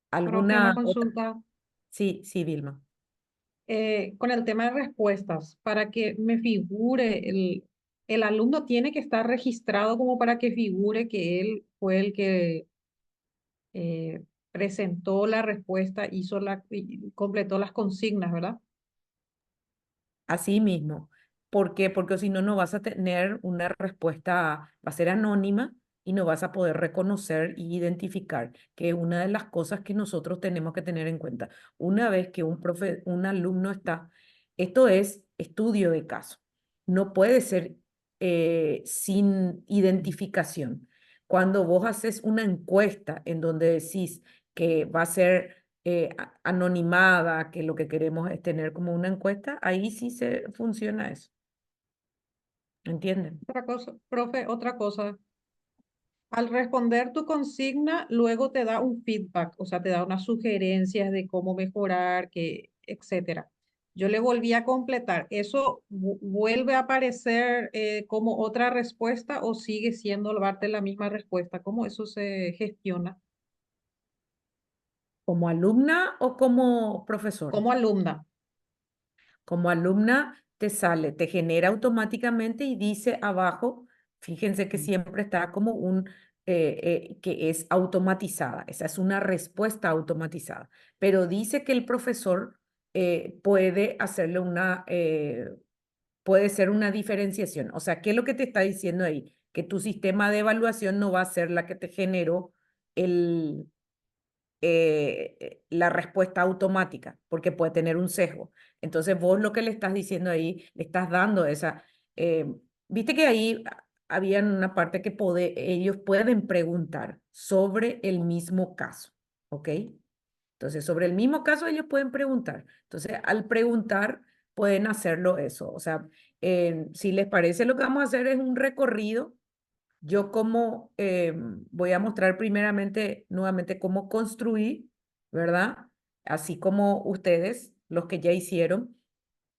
Profe, una ¿Alguna otra? consulta Sí, sí, Vilma. con el tema de respuestas. Para que me figure, el alumno tiene que estar registrado como para que figure que él fue el que eh, presentó la respuesta, y completó las consignas, ¿verdad? Así mismo. ¿Por qué? Porque si no, no vas a tener una respuesta, va a ser anónima y no vas a poder reconocer y identificar, que es una de las cosas que nosotros tenemos que tener en cuenta. Una vez que un alumno está, esto es estudio de caso. No puede ser sin identificación. Cuando vos haces una encuesta en donde decís que va a ser anonimada, que lo que queremos es tener como una encuesta, ahí sí se funciona eso. ¿Entienden? Otra cosa, profe, otra cosa. Al responder tu consigna, luego te da un feedback, o sea, te da unas sugerencias de cómo mejorar, etcétera. Yo le volví a completar. ¿Eso vuelve a aparecer como otra respuesta o sigue siendo darte la misma respuesta? ¿Cómo eso se gestiona ¿Como alumna o como profesora? como alumna? Como alumna te sale, te genera automáticamente y dice abajo, fíjense que Mm. siempre está como que es automatizada. Esa es una respuesta automatizada. Pero dice que el profesor puede hacerle puede ser una diferenciación. O sea, ¿qué es lo que te está diciendo ahí? Que tu sistema de evaluación no va a ser la que te generó el, la respuesta automática, porque puede tener un sesgo. Entonces, vos lo que le estás diciendo ahí, le estás dando esa... viste que ahí había una parte que ellos pueden preguntar sobre el mismo caso, ¿ok? Entonces, sobre el mismo caso ellos pueden preguntar. Entonces, al preguntar, pueden hacerlo eso. O sea, si les parece, lo que vamos a hacer es un recorrido. Yo como voy a mostrar primeramente, nuevamente, cómo construir, ¿verdad? Así como ustedes, los que ya hicieron,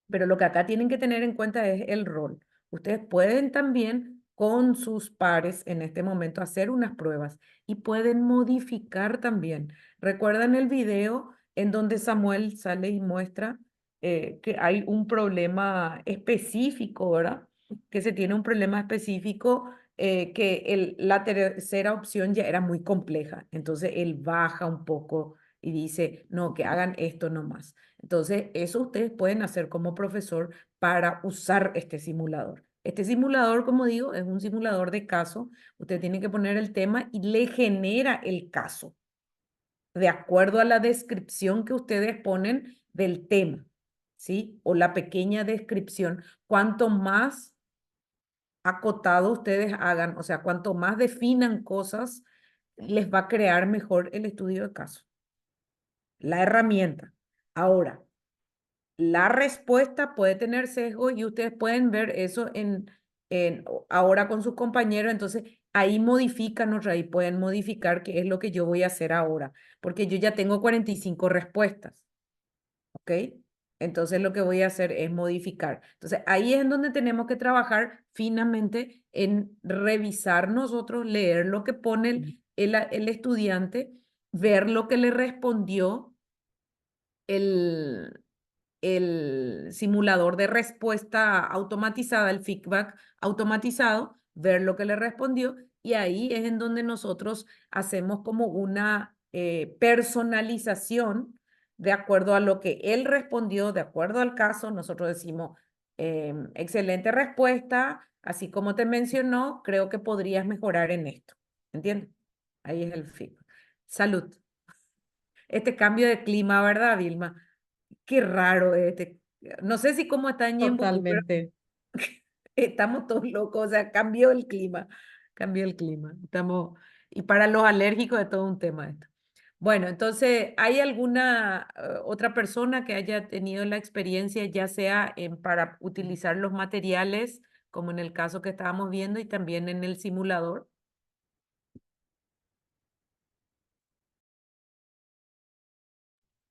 pero lo que acá tienen que tener en cuenta es el rol. Ustedes pueden también con sus pares en este momento hacer unas pruebas y pueden modificar también. ¿Recuerdan el video en donde Samuel sale y muestra que hay un problema específico, ¿verdad? Que se tiene un problema específico, que la tercera opción ya era muy compleja. Entonces él baja un poco y dice, no, que hagan esto nomás. Entonces, eso ustedes pueden hacer como profesor para usar este simulador. Este simulador, como digo, es un simulador de caso. Usted tiene que poner el tema y le genera el caso de acuerdo a la descripción que ustedes ponen del tema, ¿sí? O la pequeña descripción. Cuanto más acotado ustedes hagan, o sea, cuanto más definan cosas, les va a crear mejor el estudio de caso, la herramienta. Ahora, la respuesta puede tener sesgo y ustedes pueden ver eso ahora con sus compañeros. Entonces, ahí modifican otra, ahí pueden modificar qué es lo que yo voy a hacer ahora, porque yo ya tengo 45 respuestas, ¿ok? Entonces, lo que voy a hacer es modificar. Entonces, ahí es en donde tenemos que trabajar finamente en revisar nosotros, leer lo que pone el estudiante, ver lo que le respondió el, el simulador de respuesta automatizada, el feedback automatizado, ver lo que le respondió y ahí es en donde nosotros hacemos como una personalización de acuerdo a lo que él respondió, de acuerdo al caso, nosotros decimos, excelente respuesta, así como te mencionó, creo que podrías mejorar en esto. ¿Entiendes? Ahí es el feedback. Salud. Este cambio de clima, ¿verdad, Vilma? Qué raro este. No sé si cómo está en Ñembucú, pero Totalmente. estamos todos locos. O sea, cambió el clima. Cambió el clima. Estamos, y para los alérgicos es todo un tema esto. Bueno, entonces, ¿hay alguna otra persona que haya tenido la experiencia, ya sea para utilizar los materiales, como en el caso que estábamos viendo, y también en el simulador?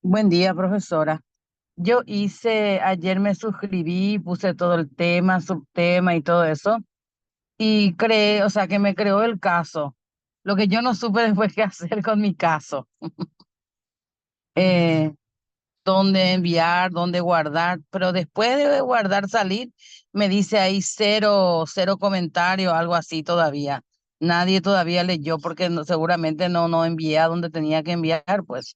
Buen día, profesora. Yo hice, ayer me suscribí, puse todo el tema, subtema y todo eso, y creé, o sea, que me creó el caso. Lo que yo no supe después qué hacer con mi caso. eh, dónde enviar, dónde guardar, pero después de guardar salir, me dice ahí cero, cero comentario, algo así todavía. Nadie todavía leyó porque seguramente no envié a donde tenía que enviar, pues.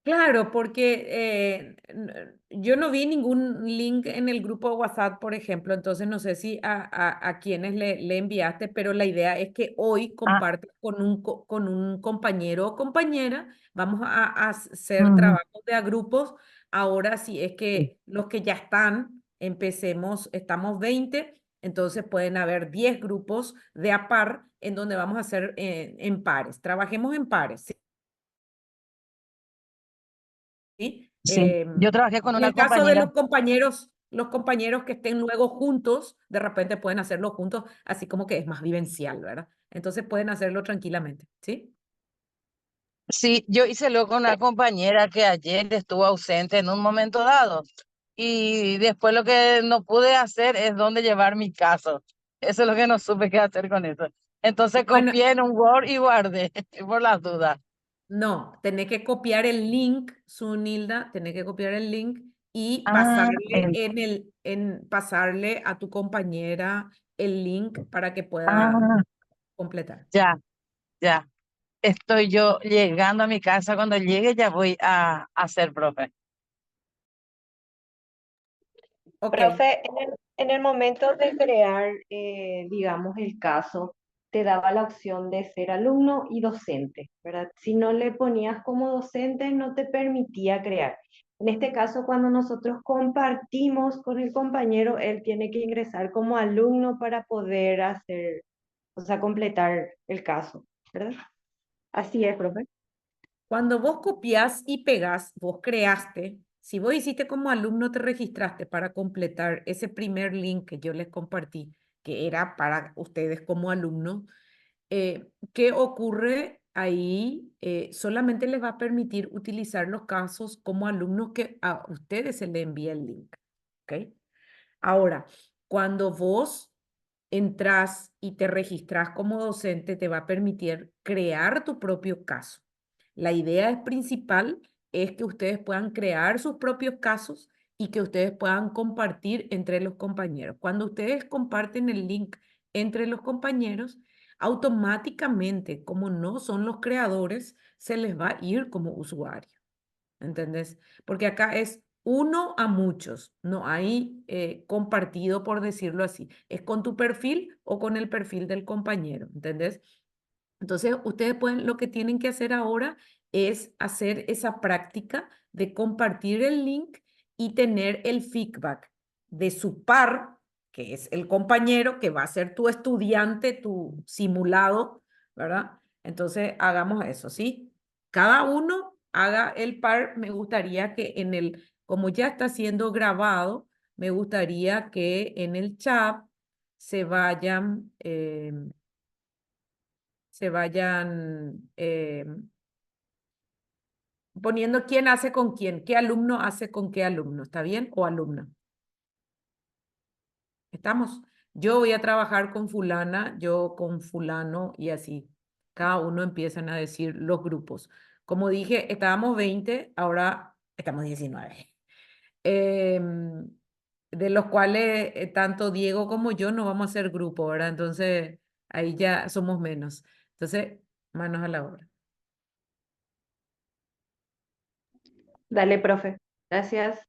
Claro, porque yo no vi ningún link en el grupo de WhatsApp, por ejemplo, entonces no sé si a quienes le enviaste, pero la idea es que hoy Ah, compartas con un compañero o compañera, vamos a hacer ujú, trabajos de a grupos. Ahora sí es sí, que los que ya están, empecemos, estamos 20, entonces pueden haber 10 grupos de a par en donde vamos a hacer en pares. Trabajemos en pares, ¿sí? sí. Yo trabajé con En una el caso de compañera. los compañeros que estén luego juntos, de repente pueden hacerlo juntos, así como que es más vivencial, ¿verdad? Entonces pueden hacerlo tranquilamente, ¿sí? Sí, yo hice luego con una compañera que ayer estuvo ausente en un momento dado y después lo que no pude hacer es dónde llevar mi caso. Eso es lo que no supe qué hacer con eso. Entonces Bueno, copié en un Word y guardé por las dudas. no, tenés que copiar el link, Sunilda, tenés que copiar el link y Ah, pasarle a tu compañera el link para que pueda ah, completar. ya, ya. Estoy yo llegando a mi casa. Cuando llegue ya voy a ser profe. Ok. Profe, en el momento de crear, digamos, el caso, te daba la opción de ser alumno y docente, ¿verdad? Si no le ponías como docente, no te permitía crear. En este caso, cuando nosotros compartimos con el compañero, él tiene que ingresar como alumno para poder hacer, o sea, completar el caso, ¿verdad? Así es, profe. Cuando vos copias y pegas, vos creaste, si vos hiciste como alumno, te registraste para completar ese primer link que yo les compartí, que era para ustedes como alumnos, ¿qué ocurre ahí? Solamente les va a permitir utilizar los casos como alumnos que a ustedes se les envía el link. ¿Ok? Ahora, cuando vos entras y te registras como docente, te va a permitir crear tu propio caso. La idea principal es que ustedes puedan crear sus propios casos y que ustedes puedan compartir entre los compañeros. Cuando ustedes comparten el link entre los compañeros, automáticamente, como no son los creadores, se les va a ir como usuario. ¿Entendés? Porque acá es uno a muchos, no hay compartido, por decirlo así. Es con tu perfil o con el perfil del compañero, ¿entendés? Entonces, ustedes pueden, lo que tienen que hacer ahora es hacer esa práctica de compartir el link y tener el feedback de su par, que es el compañero que va a ser tu estudiante, tu simulado, ¿verdad? Entonces, hagamos eso, ¿sí? Cada uno haga el par. Me gustaría que como ya está siendo grabado, me gustaría que en el chat se vayan poniendo quién hace con quién, qué alumno hace con qué alumno, ¿está bien? O alumna. ¿Estamos? Yo voy a trabajar con fulana, yo con fulano y así. Cada uno empiezan a decir los grupos. Como dije, estábamos 20, ahora estamos 19. Em, de los cuales tanto Diego como yo no vamos a ser grupo, ¿verdad? Entonces, ahí ya somos menos. Entonces, manos a la obra. Dale, profe. Gracias.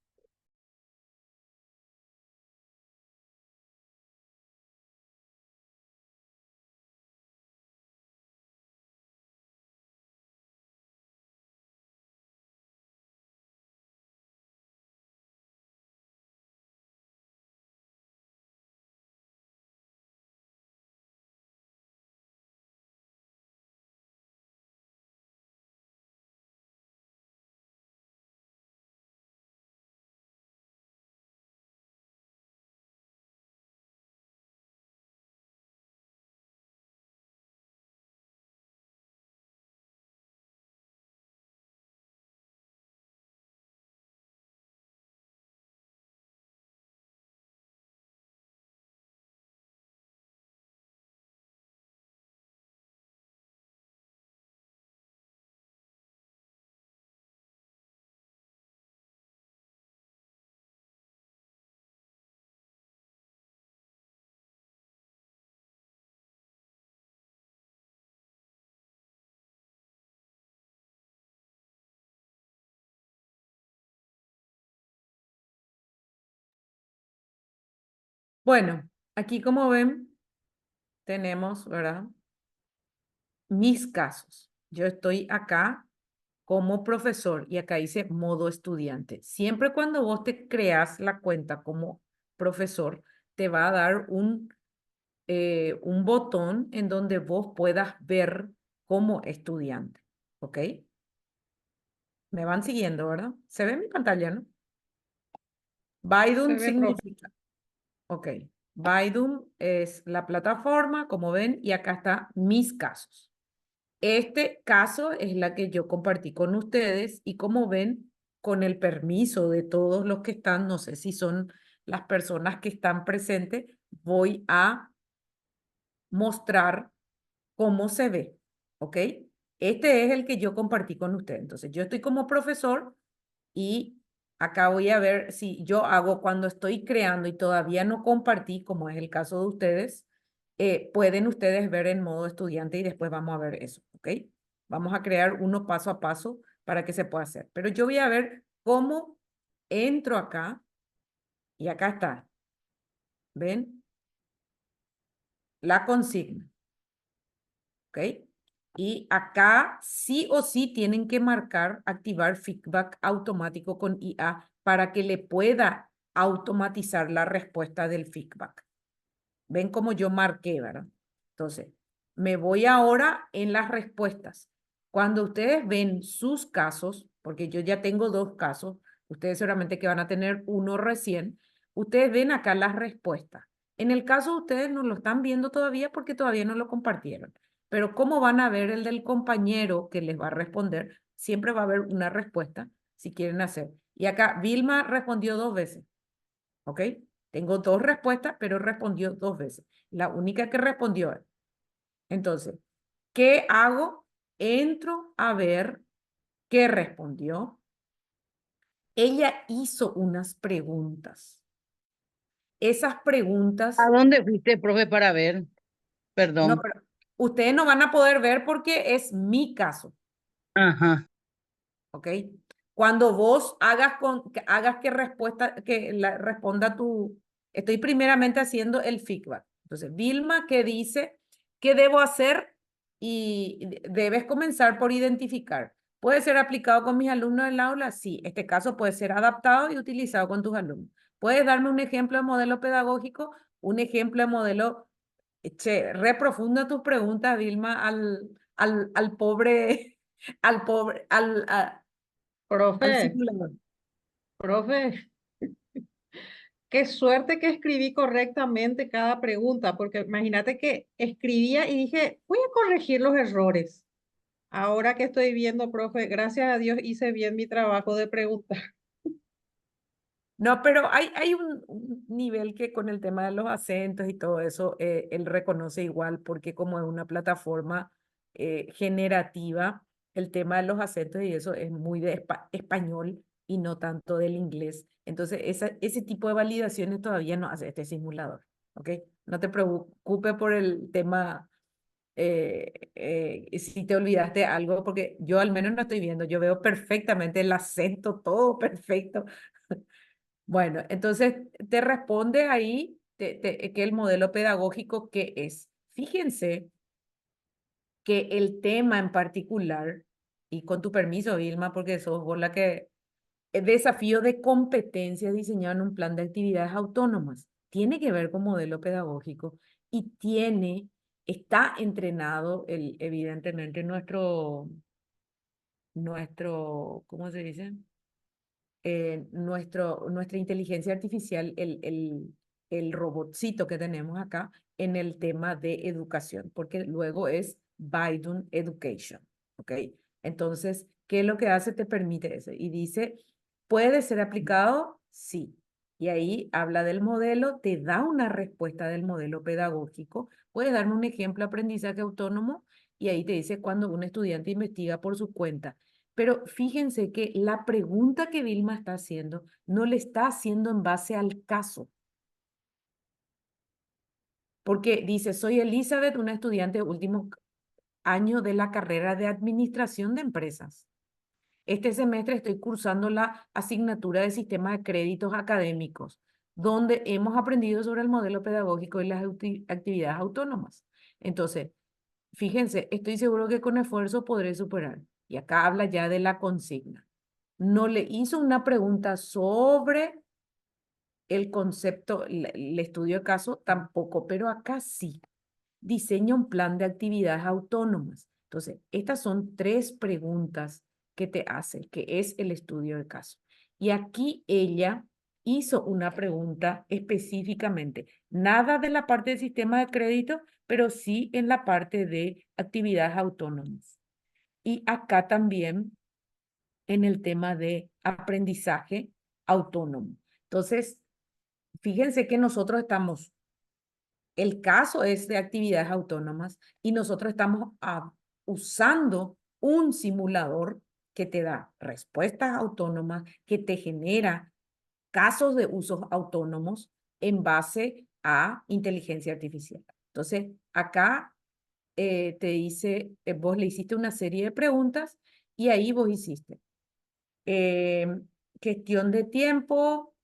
Bueno, aquí como ven, tenemos, ¿verdad? Mis casos. Yo estoy acá como profesor y acá dice modo estudiante. Siempre cuando vos te creas la cuenta como profesor, te va a dar un botón en donde vos puedas ver como estudiante. ¿Ok? Me van siguiendo, ¿verdad? Se ve en mi pantalla, ¿no? Se Baidu ve, profe. significa, ok, Baidu es la plataforma, como ven, y acá está mis casos. Este caso es la que yo compartí con ustedes y como ven, con el permiso de todos los que están, no sé si son las personas que están presentes, voy a mostrar cómo se ve, ¿ok? Este es el que yo compartí con ustedes. Entonces, yo estoy como profesor y acá voy a ver si yo hago cuando estoy creando y todavía no compartí, como es el caso de ustedes, pueden ustedes ver en modo estudiante y después vamos a ver eso, ¿ok? Vamos a crear uno paso a paso para que se pueda hacer. Pero yo voy a ver cómo entro acá y acá está. ¿Ven? La consigna. ¿Ok? Y acá sí o sí tienen que marcar, activar feedback automático con IA para que le pueda automatizar la respuesta del feedback. Ven cómo yo marqué, ¿verdad? Entonces, me voy ahora en las respuestas. Cuando ustedes ven sus casos, porque yo ya tengo 2 casos, ustedes seguramente que van a tener uno recién, ustedes ven acá las respuestas. En el caso de ustedes no lo están viendo todavía porque todavía no lo compartieron. Pero ¿cómo van a ver el del compañero que les va a responder? Siempre va a haber una respuesta si quieren hacer. Y acá Vilma respondió 2 veces. ¿Ok? Tengo 2 respuestas, pero respondió 2 veces. La única que respondió. Entonces, ¿qué hago? Entro a ver qué respondió. Ella hizo unas preguntas. Esas ¿A preguntas, dónde fuiste, profe, para ver? no, Perdón. pero ustedes no van a poder ver porque es mi caso. Ajá. ¿Ok? Cuando vos hagas que responda estoy primeramente haciendo el feedback. Entonces, Vilma, ¿qué dice? ¿Qué debo hacer? Y debes comenzar por identificar. ¿Puede ser aplicado con mis alumnos del aula? Sí, este caso puede ser adaptado y utilizado con tus alumnos. ¿Puedes darme un ejemplo de modelo pedagógico? Un ejemplo de modelo, che, reprofunda tus preguntas, Vilma, al pobre, al pobre, al Profe, simulador. profe, qué suerte que escribí correctamente cada pregunta, porque imagínate que escribía y dije, voy a corregir los errores. Ahora que estoy viendo, profe, gracias a Dios hice bien mi trabajo de preguntar. No, pero hay un nivel que con el tema de los acentos y todo eso, él reconoce igual, porque como es una plataforma generativa, el tema de los acentos y eso es muy de español y no tanto del inglés. Entonces, ese tipo de validaciones todavía no hace este simulador, ¿ok? No te preocupes por el tema si te olvidaste algo, porque yo al menos no estoy viendo, yo veo perfectamente el acento, todo perfecto. Bueno, entonces te responde ahí que el modelo pedagógico que es. Fíjense que el tema en particular, y con tu permiso, Vilma, porque sos vos la que, el desafío de competencias diseñado en un plan de actividades autónomas, tiene que ver con modelo pedagógico y está entrenado evidentemente ¿cómo se dice? Nuestra inteligencia artificial, el robotcito que tenemos acá en el tema de educación, porque luego es Baidu Education, ¿ok? Entonces, ¿qué es lo que hace? Te permite eso. Y dice, ¿puede ser aplicado? Sí. Y ahí habla del modelo, te da una respuesta del modelo pedagógico. Puedes darme un ejemplo de aprendizaje autónomo y ahí te dice cuando un estudiante investiga por su cuenta. Pero fíjense que la pregunta que Vilma está haciendo no le está haciendo en base al caso, porque dice, soy Elizabeth, una estudiante de último año de la carrera de Administración de Empresas. Este semestre estoy cursando la asignatura de Sistema de Créditos Académicos. donde hemos aprendido sobre el modelo pedagógico y las actividades autónomas. Entonces, fíjense, estoy seguro que con esfuerzo podré superar. Y acá habla ya de la consigna. No le hizo una pregunta sobre el concepto, el estudio de caso, tampoco, pero acá sí. Diseña un plan de actividades autónomas. Entonces, estas son 3 preguntas que te hace, que es el estudio de caso. Y aquí ella hizo una pregunta específicamente, nada de la parte del sistema de crédito, pero sí en la parte de actividades autónomas. Y acá también en el tema de aprendizaje autónomo. Entonces, fíjense que nosotros estamos, el caso es de actividades autónomas y nosotros estamos usando un simulador que te da respuestas autónomas, que te genera casos de usos autónomos en base a inteligencia artificial. Entonces, acá te dice, vos le hiciste una serie de preguntas y ahí vos hiciste gestión de tiempo.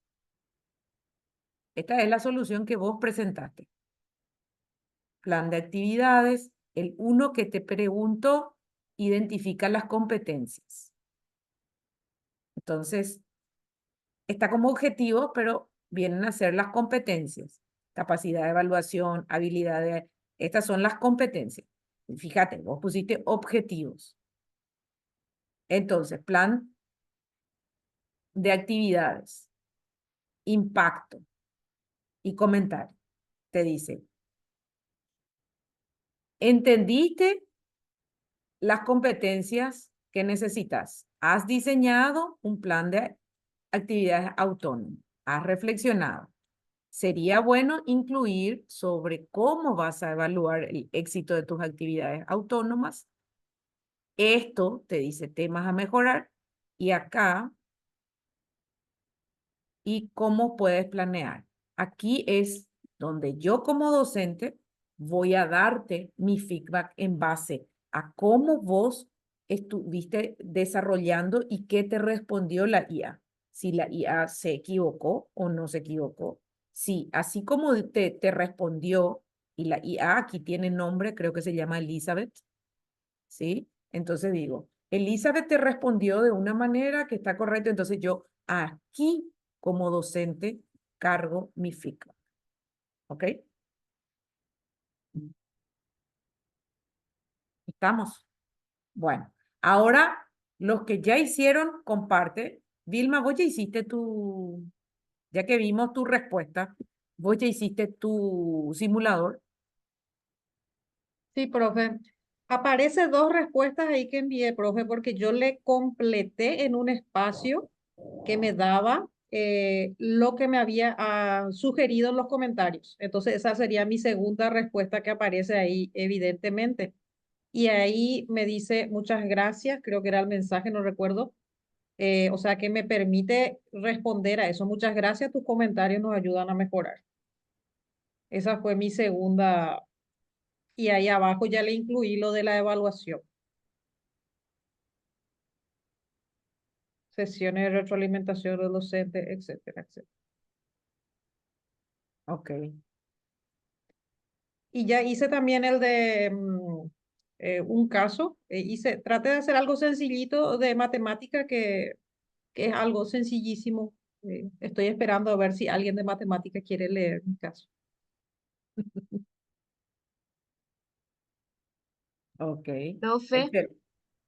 Esta es la solución que vos presentaste. Plan de actividades. El uno que te pregunto identifica las competencias. Entonces, está como objetivo, pero vienen a ser las competencias. Capacidad de evaluación, habilidades. Estas son las competencias. Fíjate, vos pusiste objetivos. Entonces, plan de actividades, impacto y comentario. Te dice, ¿entendiste las competencias que necesitas? ¿Has diseñado un plan de actividades autónomas? ¿Has reflexionado? Sería bueno incluir sobre cómo vas a evaluar el éxito de tus actividades autónomas. Esto te dice temas a mejorar y acá y cómo puedes planear. Aquí es donde yo como docente voy a darte mi feedback en base a cómo vos estuviste desarrollando y qué te respondió la IA. Si la IA se equivocó o no se equivocó. Sí, así como te respondió y la IA aquí tiene nombre, creo que se llama Elizabeth, ¿sí? Entonces digo, Elizabeth te respondió de una manera que está correcta, entonces yo aquí como docente cargo mi feedback, ¿ok? ¿Estamos? Bueno, ahora los que ya hicieron, comparte. Vilma, vos ya hiciste ya que vimos tu respuesta, vos ya hiciste tu simulador. Sí, profe. Aparece 2 respuestas ahí que envié, profe, porque yo le completé en un espacio que me daba lo que me había sugerido en los comentarios. Entonces, esa sería mi segunda respuesta que aparece ahí, evidentemente. Y ahí me dice muchas gracias, creo que era el mensaje, no recuerdo. O sea, que me permite responder a eso. Muchas gracias, tus comentarios nos ayudan a mejorar. Esa fue mi segunda. Y ahí abajo ya le incluí lo de la evaluación. Sesiones de retroalimentación de docentes, etcétera, etcétera. Ok. Y ya hice también el de un caso. Traté de hacer algo sencillito de matemática que es algo sencillísimo. Estoy esperando a ver si alguien de matemática quiere leer mi caso. Ok. Profe,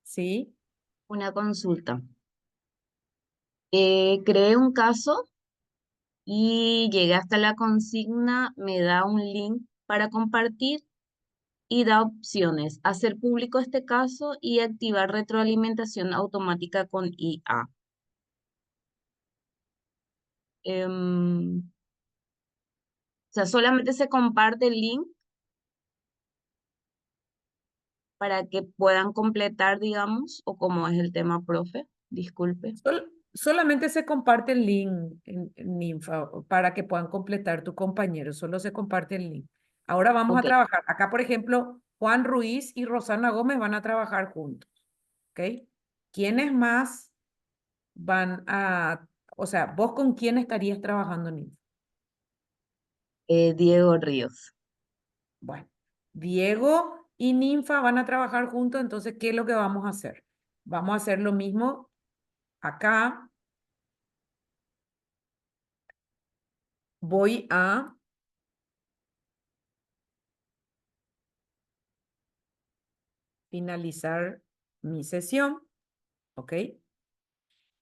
Sí. una consulta. Creé un caso y llegué hasta la consigna, me da un link para compartir y da opciones, hacer público este caso y activar retroalimentación automática con IA. O sea, solamente se comparte el link para que puedan completar, digamos, o cómo es el tema, profe. Disculpe. Solamente se comparte el link en Ninfa para que puedan completar tu compañero. Solo se comparte el link. Ahora vamos a Ok. trabajar. Acá, por ejemplo, Juan Ruiz y Rosana Gómez van a trabajar juntos. ¿Ok? ¿Quiénes más van a, o sea, vos con quién estarías trabajando en Ninfa? Diego Ríos. Bueno, Diego y Ninfa van a trabajar juntos, entonces, ¿qué es lo que vamos a hacer? Vamos a hacer lo mismo acá. Voy a finalizar mi sesión, ¿ok?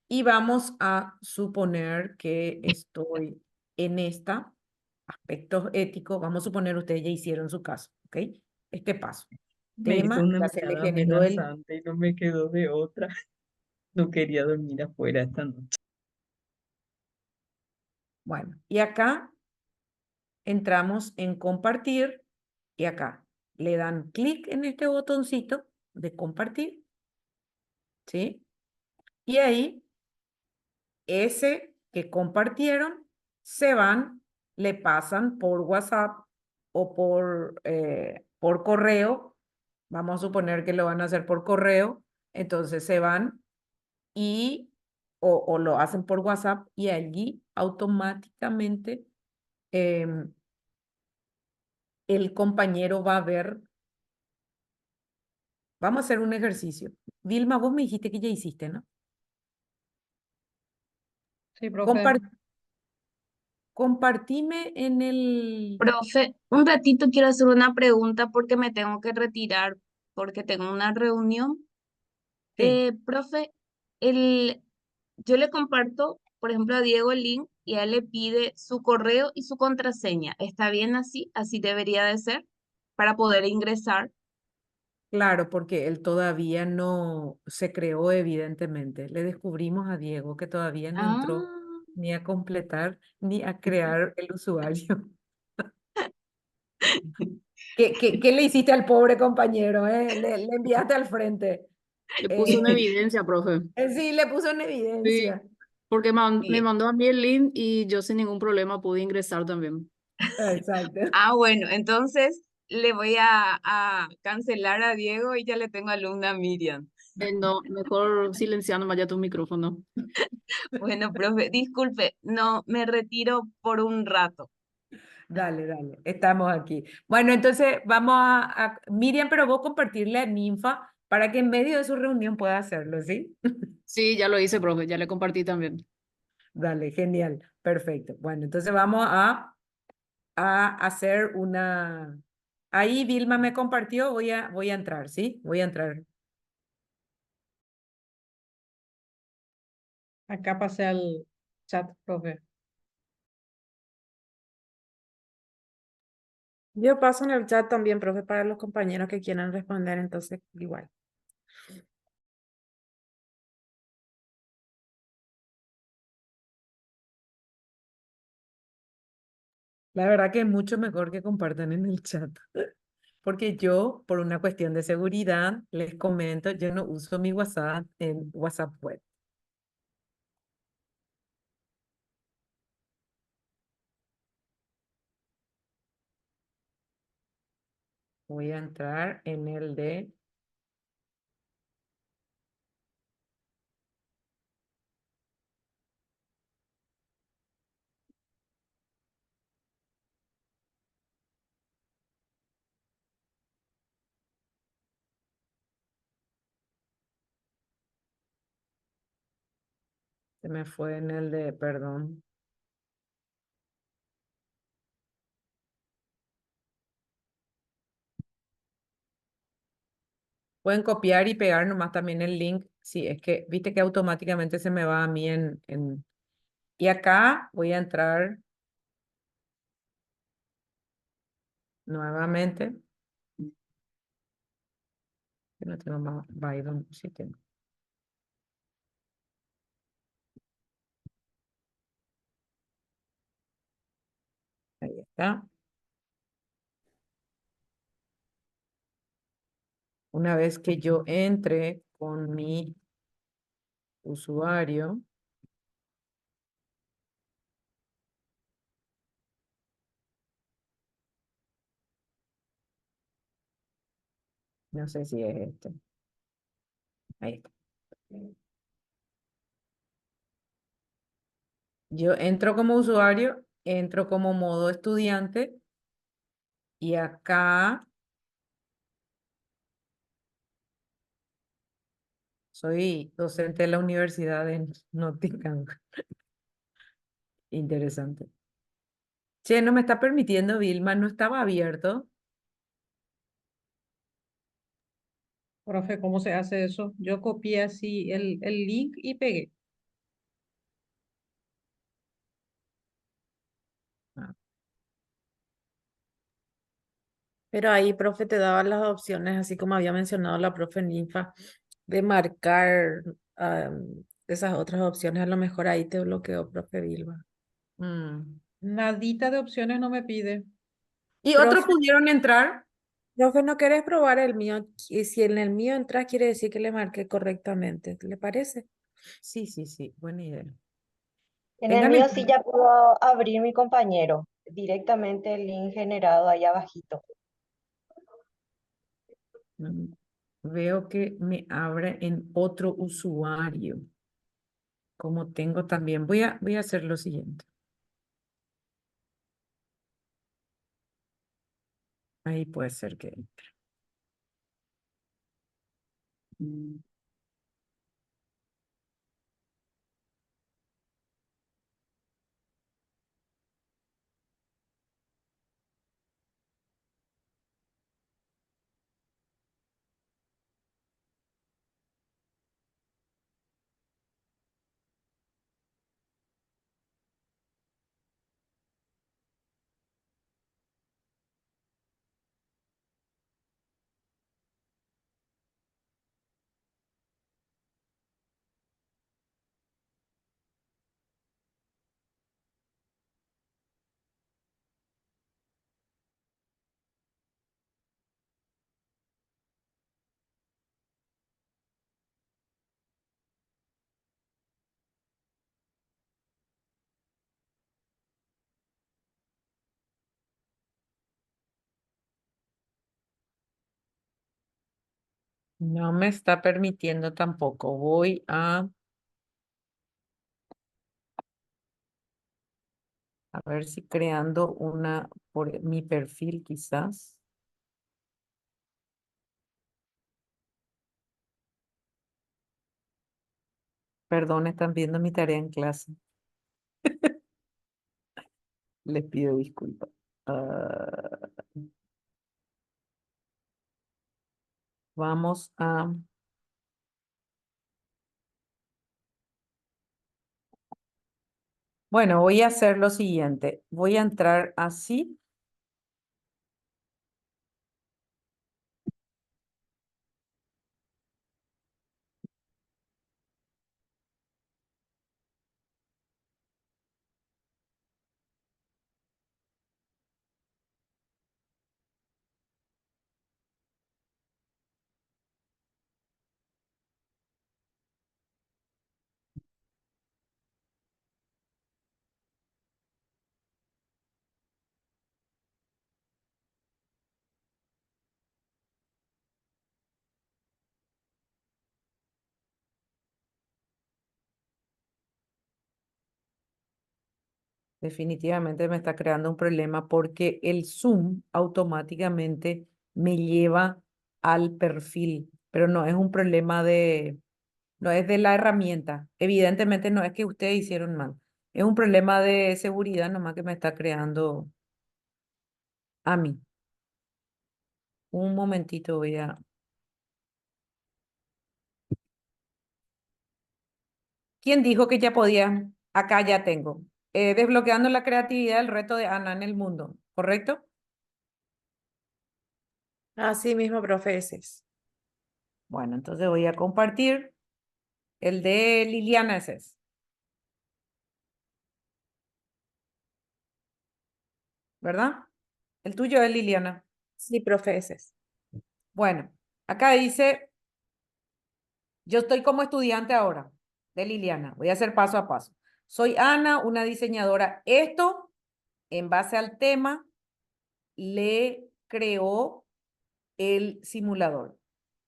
Y vamos a suponer que estoy en esta, aspectos éticos, vamos a suponer ustedes ya hicieron su caso, ¿ok? Este paso. Me hizo Tema, una ya se le mirada generó el... amenazante y no me quedó de otra. No quería dormir afuera esta noche. Bueno, y acá entramos en compartir y acá le dan clic en este botoncito de compartir, ¿sí? Y ahí ese que compartieron se van, le pasan por WhatsApp o por correo. Vamos a suponer que lo van a hacer por correo. Entonces se van y o lo hacen por WhatsApp y allí automáticamente el compañero va a ver. Vamos a hacer un ejercicio. Vilma, vos me dijiste que ya hiciste, ¿no? Sí, profe. Compartime en el... Profe, un ratito quiero hacer una pregunta porque me tengo que retirar porque tengo una reunión. Sí, Profe, el, yo le comparto, por ejemplo, a Diego el link y a él le pide su correo y su contraseña. ¿Está bien así? ¿Así debería de ser para poder ingresar? claro, porque él todavía no se creó, evidentemente. Le descubrimos a Diego que todavía no entró Ah, ni a completar ni a crear el usuario. ¿Qué le hiciste al pobre compañero, eh? Le enviaste al frente. Le puso en Eh, evidencia, profe. sí, le puso en Sí, evidencia. porque me Sí, mandó a mí el link y yo sin ningún problema pude ingresar también. exacto. bueno, entonces le voy a cancelar a Diego y ya le tengo alumna a Miriam. No, mejor silenciando más ya tu micrófono. Bueno, profe, disculpe, no, me retiro por un rato. Dale, dale, estamos aquí. Bueno, entonces vamos Miriam, pero vos compartirle a Ninfa para que en medio de su reunión pueda hacerlo, ¿sí? Sí, ya lo hice, profe, ya le compartí también. Dale, genial, perfecto. Bueno, entonces vamos a hacer una... Ahí Vilma me compartió, voy a entrar, ¿sí? Voy a entrar. Acá pasé al chat, profe. Yo paso en el chat también, profe, para los compañeros que quieran responder, entonces igual. La verdad que es mucho mejor que compartan en el chat, porque yo, por una cuestión de seguridad, les comento, yo no uso mi WhatsApp en WhatsApp web. Voy a entrar en el de... Se me fue en el de, perdón. Pueden copiar y pegar nomás también el link. Sí, es que, viste que automáticamente se me va a mí en... Y acá voy a entrar nuevamente. Que no tengo más Byron, sí tengo. Ahí está. Una vez que yo entre con mi usuario, no sé si es este. Ahí está. Yo entro como usuario entro como modo estudiante y acá soy docente de la Universidad de Nottingham. Interesante. Che, no me está permitiendo, Vilma, no estaba abierto. Profe, ¿cómo se hace eso? Yo copié así el link y pegué. Ah, Pero ahí, profe, te daba las opciones, así como había mencionado la profe Ninfa, de marcar esas otras opciones. A lo mejor ahí te bloqueó, profe Vilma. mm. Nadita de opciones no me pide. ¿Y otros Profe, pudieron entrar? profe, ¿no querés probar el mío? Y si en el mío entras, quiere decir que le marqué correctamente. ¿Le parece? Sí, sí, sí, buena idea. En el Ténganme mío en sí cuenta. ya pudo abrir mi compañero directamente el link generado ahí abajito. Mm, Veo que me abre en otro usuario. Como tengo también, voy a hacer lo siguiente. Ahí puede ser que entre. Mm, No me está permitiendo tampoco. Voy a ver si creando una por mi perfil quizás. Perdón, están viendo mi tarea en clase. Les pido disculpas. Ah, vamos a... Bueno, voy a hacer lo siguiente. Voy a entrar así. Definitivamente me está creando un problema porque el Zoom automáticamente me lleva al perfil, pero no es un problema no es de la herramienta. Evidentemente no es que ustedes hicieron mal. Es un problema de seguridad nomás que me está creando a mí. Un momentito voy a... ¿Quién dijo que ya podía? Acá ya tengo. Desbloqueando la creatividad, el reto de Ana en el mundo, ¿correcto? Así mismo, profe, ese es. Bueno, entonces voy a compartir el de Liliana ese es, ¿verdad? El tuyo es Liliana. Sí, profe, ese es. Bueno, acá dice, yo estoy como estudiante ahora de Liliana. Voy a hacer paso a paso. Soy Ana, una diseñadora. Esto, en base al tema, le creó el simulador.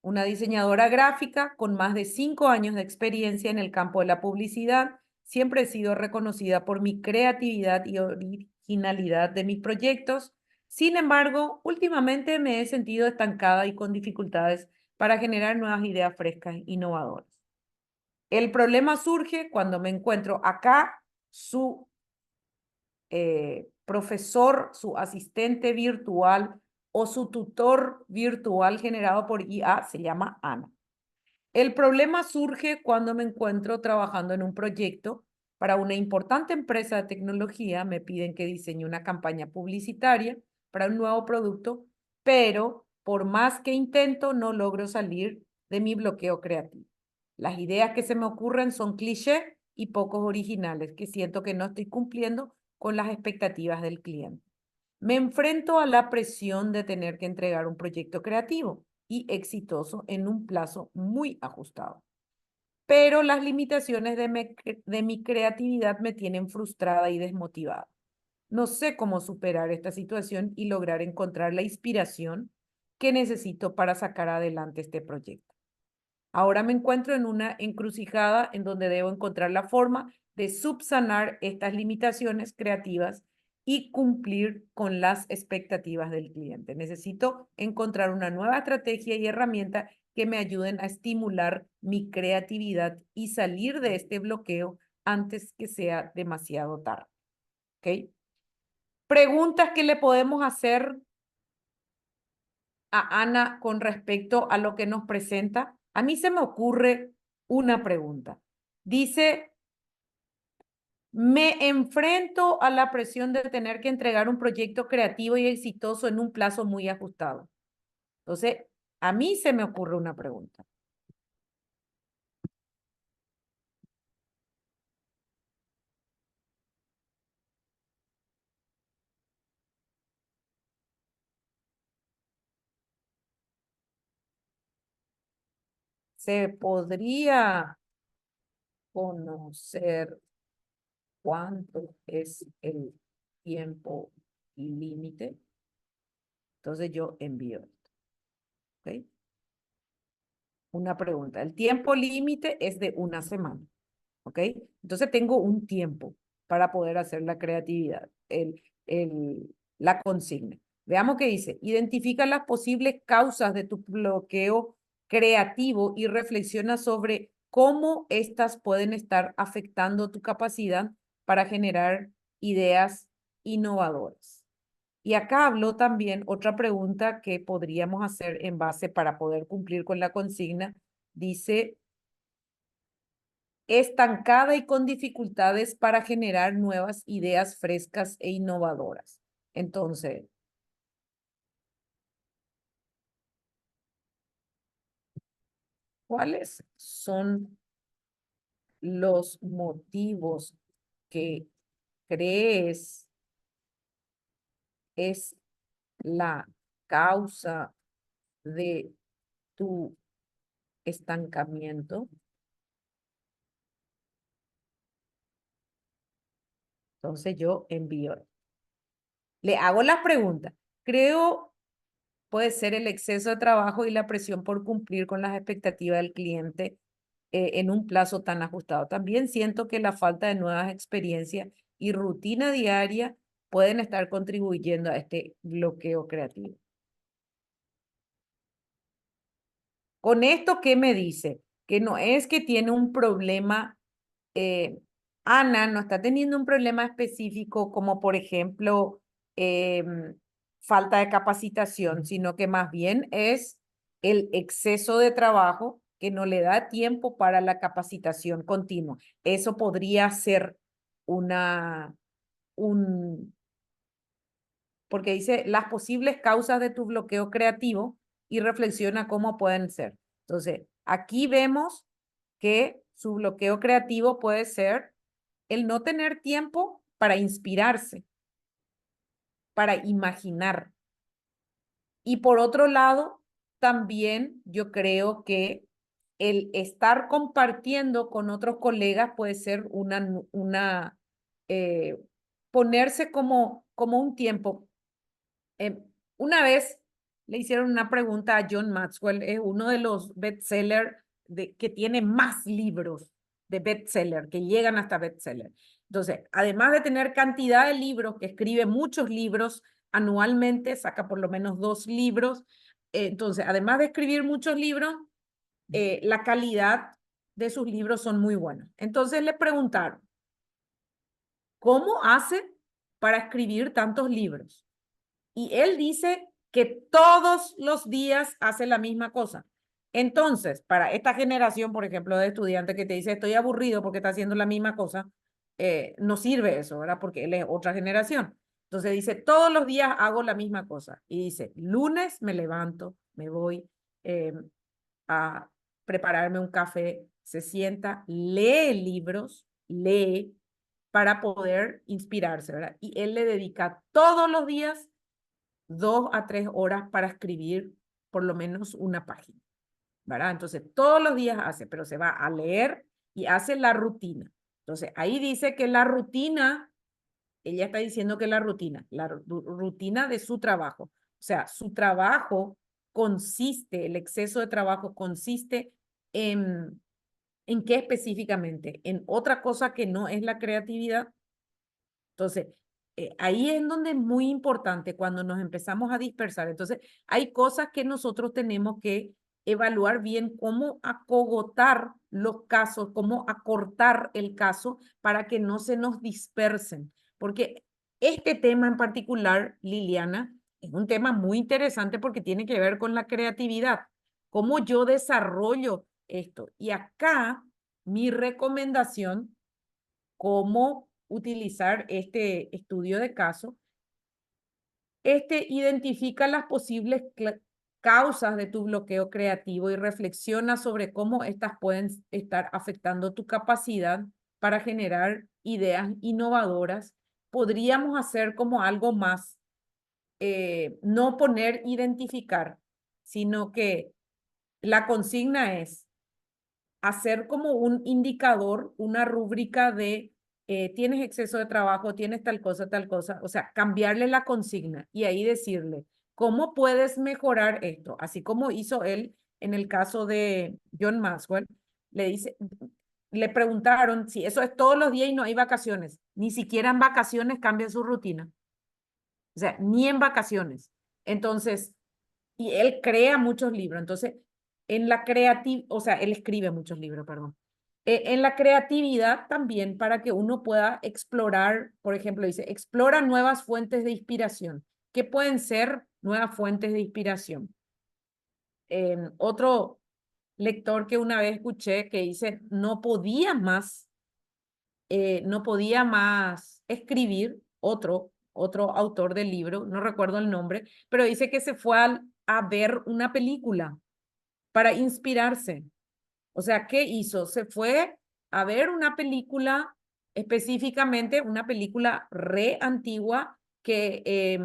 Una diseñadora gráfica con más de 5 años de experiencia en el campo de la publicidad, Siempre he sido reconocida por mi creatividad y originalidad de mis proyectos. Sin embargo, últimamente me he sentido estancada y con dificultades para generar nuevas ideas frescas e innovadoras. El problema surge cuando me encuentro acá, su profesor, su asistente virtual o su tutor virtual generado por IA se llama Ana. El problema surge cuando me encuentro trabajando en un proyecto para una importante empresa de tecnología. Me piden que diseñe una campaña publicitaria para un nuevo producto, pero por más que intento, no logro salir de mi bloqueo creativo. Las ideas que se me ocurren son clichés y pocos originales, que siento que no estoy cumpliendo con las expectativas del cliente. Me enfrento a la presión de tener que entregar un proyecto creativo y exitoso en un plazo muy ajustado. Pero las limitaciones de mi creatividad me tienen frustrada y desmotivada. No sé cómo superar esta situación y lograr encontrar la inspiración que necesito para sacar adelante este proyecto. Ahora me encuentro en una encrucijada en donde debo encontrar la forma de subsanar estas limitaciones creativas y cumplir con las expectativas del cliente. Necesito encontrar una nueva estrategia y herramienta que me ayuden a estimular mi creatividad y salir de este bloqueo antes que sea demasiado tarde. ¿Ok? Preguntas que le podemos hacer a Ana con respecto a lo que nos presenta. A mí se me ocurre una pregunta. Dice, me enfrento a la presión de tener que entregar un proyecto creativo y exitoso en un plazo muy ajustado. Entonces, a mí se me ocurre una pregunta. ¿Se podría conocer cuánto es el tiempo límite? Entonces yo envío esto. ¿Ok? Una pregunta. El tiempo límite es de una semana. ¿Ok? Entonces tengo un tiempo para poder hacer la creatividad, la consigna. Veamos qué dice. Identifica las posibles causas de tu bloqueo creativo y reflexiona sobre cómo estas pueden estar afectando tu capacidad para generar ideas innovadoras. Y acá habló también otra pregunta que podríamos hacer en base para poder cumplir con la consigna. Dice, estancada y con dificultades para generar nuevas ideas frescas e innovadoras. Entonces, ¿cuáles son los motivos que crees es la causa de tu estancamiento? Entonces yo envío. Le hago las preguntas. Creo puede ser el exceso de trabajo y la presión por cumplir con las expectativas del cliente en un plazo tan ajustado. También siento que la falta de nuevas experiencias y rutina diaria pueden estar contribuyendo a este bloqueo creativo. Con esto, ¿qué me dice? Que no es que tiene un problema, Ana no está teniendo un problema específico como por ejemplo falta de capacitación, sino que más bien es el exceso de trabajo que no le da tiempo para la capacitación continua. Eso podría ser porque dice las posibles causas de tu bloqueo creativo y reflexiona cómo pueden ser. Entonces, aquí vemos que su bloqueo creativo puede ser el no tener tiempo para inspirarse, para imaginar. Y por otro lado, también yo creo que el estar compartiendo con otros colegas puede ser ponerse como un tiempo. Una vez le hicieron una pregunta a John Maxwell, es uno de los bestsellers que tiene más libros de bestseller, que llegan hasta bestseller. Entonces, además de tener cantidad de libros, que escribe muchos libros anualmente, saca por lo menos 2 libros, entonces, además de escribir muchos libros, la calidad de sus libros son muy buenos. Entonces le preguntaron, ¿cómo hace para escribir tantos libros? Y él dice que todos los días hace la misma cosa. Entonces, para esta generación, por ejemplo, de estudiantes que te dice, estoy aburrido porque está haciendo la misma cosa, no sirve eso, ¿verdad? Porque él es otra generación. Entonces dice, todos los días hago la misma cosa. Y dice, lunes me levanto, me voy a prepararme un café, se sienta, lee libros, lee para poder inspirarse, ¿verdad? Y él le dedica todos los días 2 a 3 horas para escribir por lo menos una página, ¿verdad? Entonces, todos los días hace, pero se va a leer y hace la rutina. Entonces, ahí dice que la rutina, ella está diciendo que la rutina de su trabajo, o sea, su trabajo consiste, el exceso de trabajo consiste ¿en qué específicamente? En otra cosa que no es la creatividad. Entonces, ahí es donde es muy importante cuando nos empezamos a dispersar. Entonces, hay cosas que nosotros tenemos que evaluar bien cómo acogotar los casos, cómo acortar el caso para que no se nos dispersen. Porque este tema en particular, Liliana, es un tema muy interesante porque tiene que ver con la creatividad. Cómo yo desarrollo esto. Y acá, mi recomendación, cómo utilizar este estudio de caso. Identifica las posibles causas de tu bloqueo creativo y reflexiona sobre cómo estas pueden estar afectando tu capacidad para generar ideas innovadoras. Podríamos hacer como algo más, no poner identificar, sino que la consigna es hacer como un indicador, una rúbrica de tienes exceso de trabajo, tienes tal cosa, o sea, cambiarle la consigna y ahí decirle, ¿cómo puedes mejorar esto? Así como hizo él en el caso de John Maxwell, le preguntaron si eso es todos los días y no hay vacaciones, ni siquiera en vacaciones cambia su rutina, o sea, ni en vacaciones. Entonces, y él crea muchos libros. Entonces, o sea, él escribe muchos libros, perdón. En la creatividad también para que uno pueda explorar, por ejemplo, dice, explora nuevas fuentes de inspiración. ¿Qué pueden ser nuevas fuentes de inspiración? Otro lector que una vez escuché que dice, no podía más escribir, otro autor del libro, no recuerdo el nombre, pero dice que se fue a ver una película para inspirarse. O sea, ¿qué hizo? Se fue a ver una película, específicamente una película re antigua que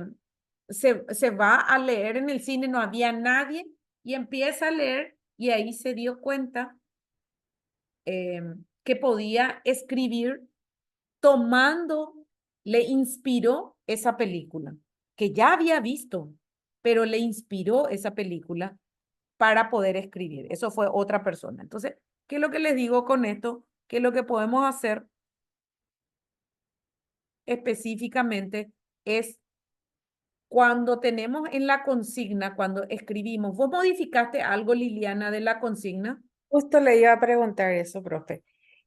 se va a leer en el cine, no había nadie, y empieza a leer y ahí se dio cuenta que podía escribir tomando, le inspiró esa película, que ya había visto, pero le inspiró esa película para poder escribir. Eso fue otra persona. Entonces, ¿qué es lo que les digo con esto? Que lo que podemos hacer específicamente es cuando tenemos en la consigna, cuando escribimos, ¿vos modificaste algo, Liliana, de la consigna? Justo le iba a preguntar eso, profe.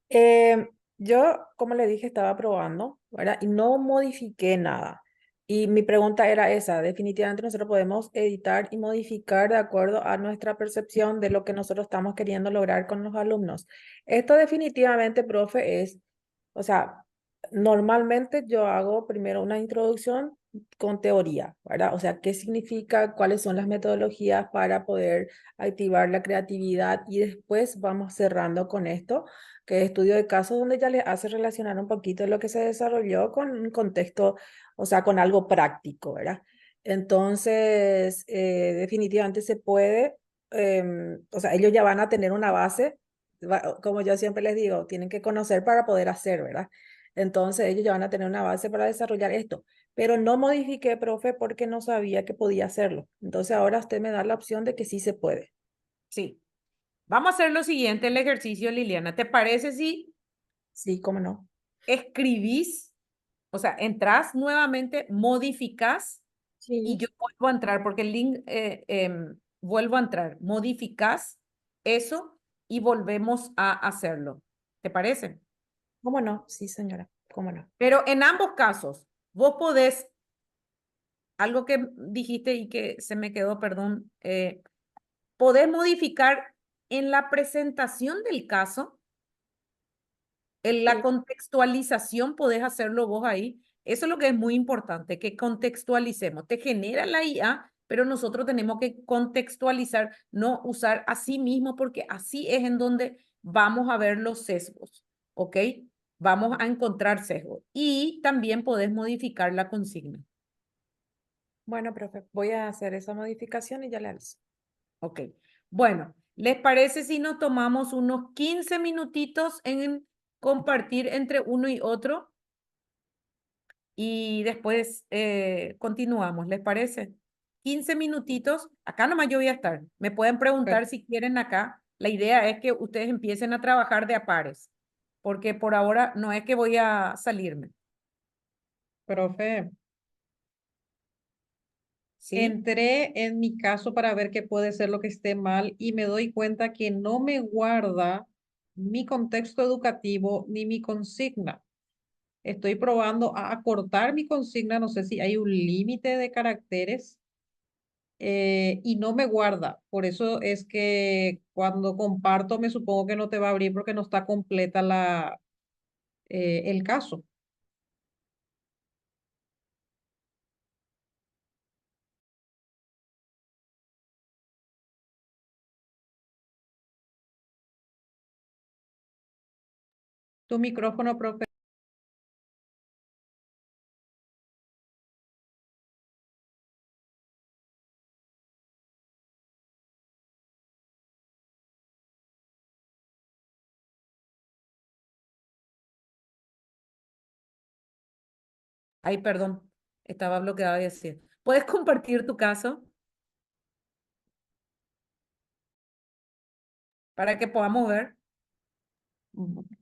Eh, yo, como le dije, estaba probando, ¿verdad? Y no modifiqué nada. Y mi pregunta era esa, definitivamente nosotros podemos editar y modificar de acuerdo a nuestra percepción de lo que nosotros estamos queriendo lograr con los alumnos. Esto definitivamente, profe, o sea, normalmente yo hago primero una introducción con teoría, ¿verdad? O sea, qué significa, cuáles son las metodologías para poder activar la creatividad y después vamos cerrando con esto, que es estudio de casos donde ya le hace relacionar un poquito lo que se desarrolló con un contexto, o sea, con algo práctico, ¿verdad? Entonces, definitivamente se puede, o sea, ellos ya van a tener una base, como yo siempre les digo, tienen que conocer para poder hacer, ¿verdad? Entonces, ellos ya van a tener una base para desarrollar esto. Pero no modifiqué, profe, porque no sabía que podía hacerlo. Entonces, ahora usted me da la opción de que sí se puede. Sí. Vamos a hacer lo siguiente, el ejercicio, Liliana. ¿Te parece si Sí, cómo no. escribís, o sea, entras nuevamente, modificas y Sí. yo vuelvo a entrar porque el link, vuelvo a entrar, modificas eso y volvemos a hacerlo. ¿Te parece? ¿Cómo no? Sí, señora. ¿Cómo no? Pero en ambos casos, vos podés, algo que dijiste y que se me quedó, perdón, podés modificar en la presentación del caso, en la Sí. contextualización podés hacerlo vos ahí. Eso es lo que es muy importante, que contextualicemos. Te genera la IA, pero nosotros tenemos que contextualizar, no usar así mismo, porque así es en donde vamos a ver los sesgos, ¿ok? Vamos a encontrar sesgos. Y también podés modificar la consigna, Bueno, profe, voy a hacer esa modificación y ya le aviso. ¿ok? Bueno, ¿les parece si nos tomamos unos 15 minutitos en compartir entre uno y otro? Y después continuamos, ¿les parece? 15 minutitos, acá nomás yo voy a estar. Me pueden preguntar si quieren acá. La idea es que ustedes empiecen a trabajar de a pares, porque por ahora no es que voy a salirme, Profe, ¿sí? entré en mi caso para ver qué puede ser lo que esté mal y me doy cuenta que no me guarda mi contexto educativo ni mi consigna. Estoy probando a acortar mi consigna, no sé si hay un límite de caracteres y no me guarda. Por eso es que cuando comparto me supongo que no te va a abrir porque no está completa el caso. Tu micrófono, profe. Ay, perdón, estaba bloqueada de decir. ¿Puedes compartir tu caso para que podamos ver?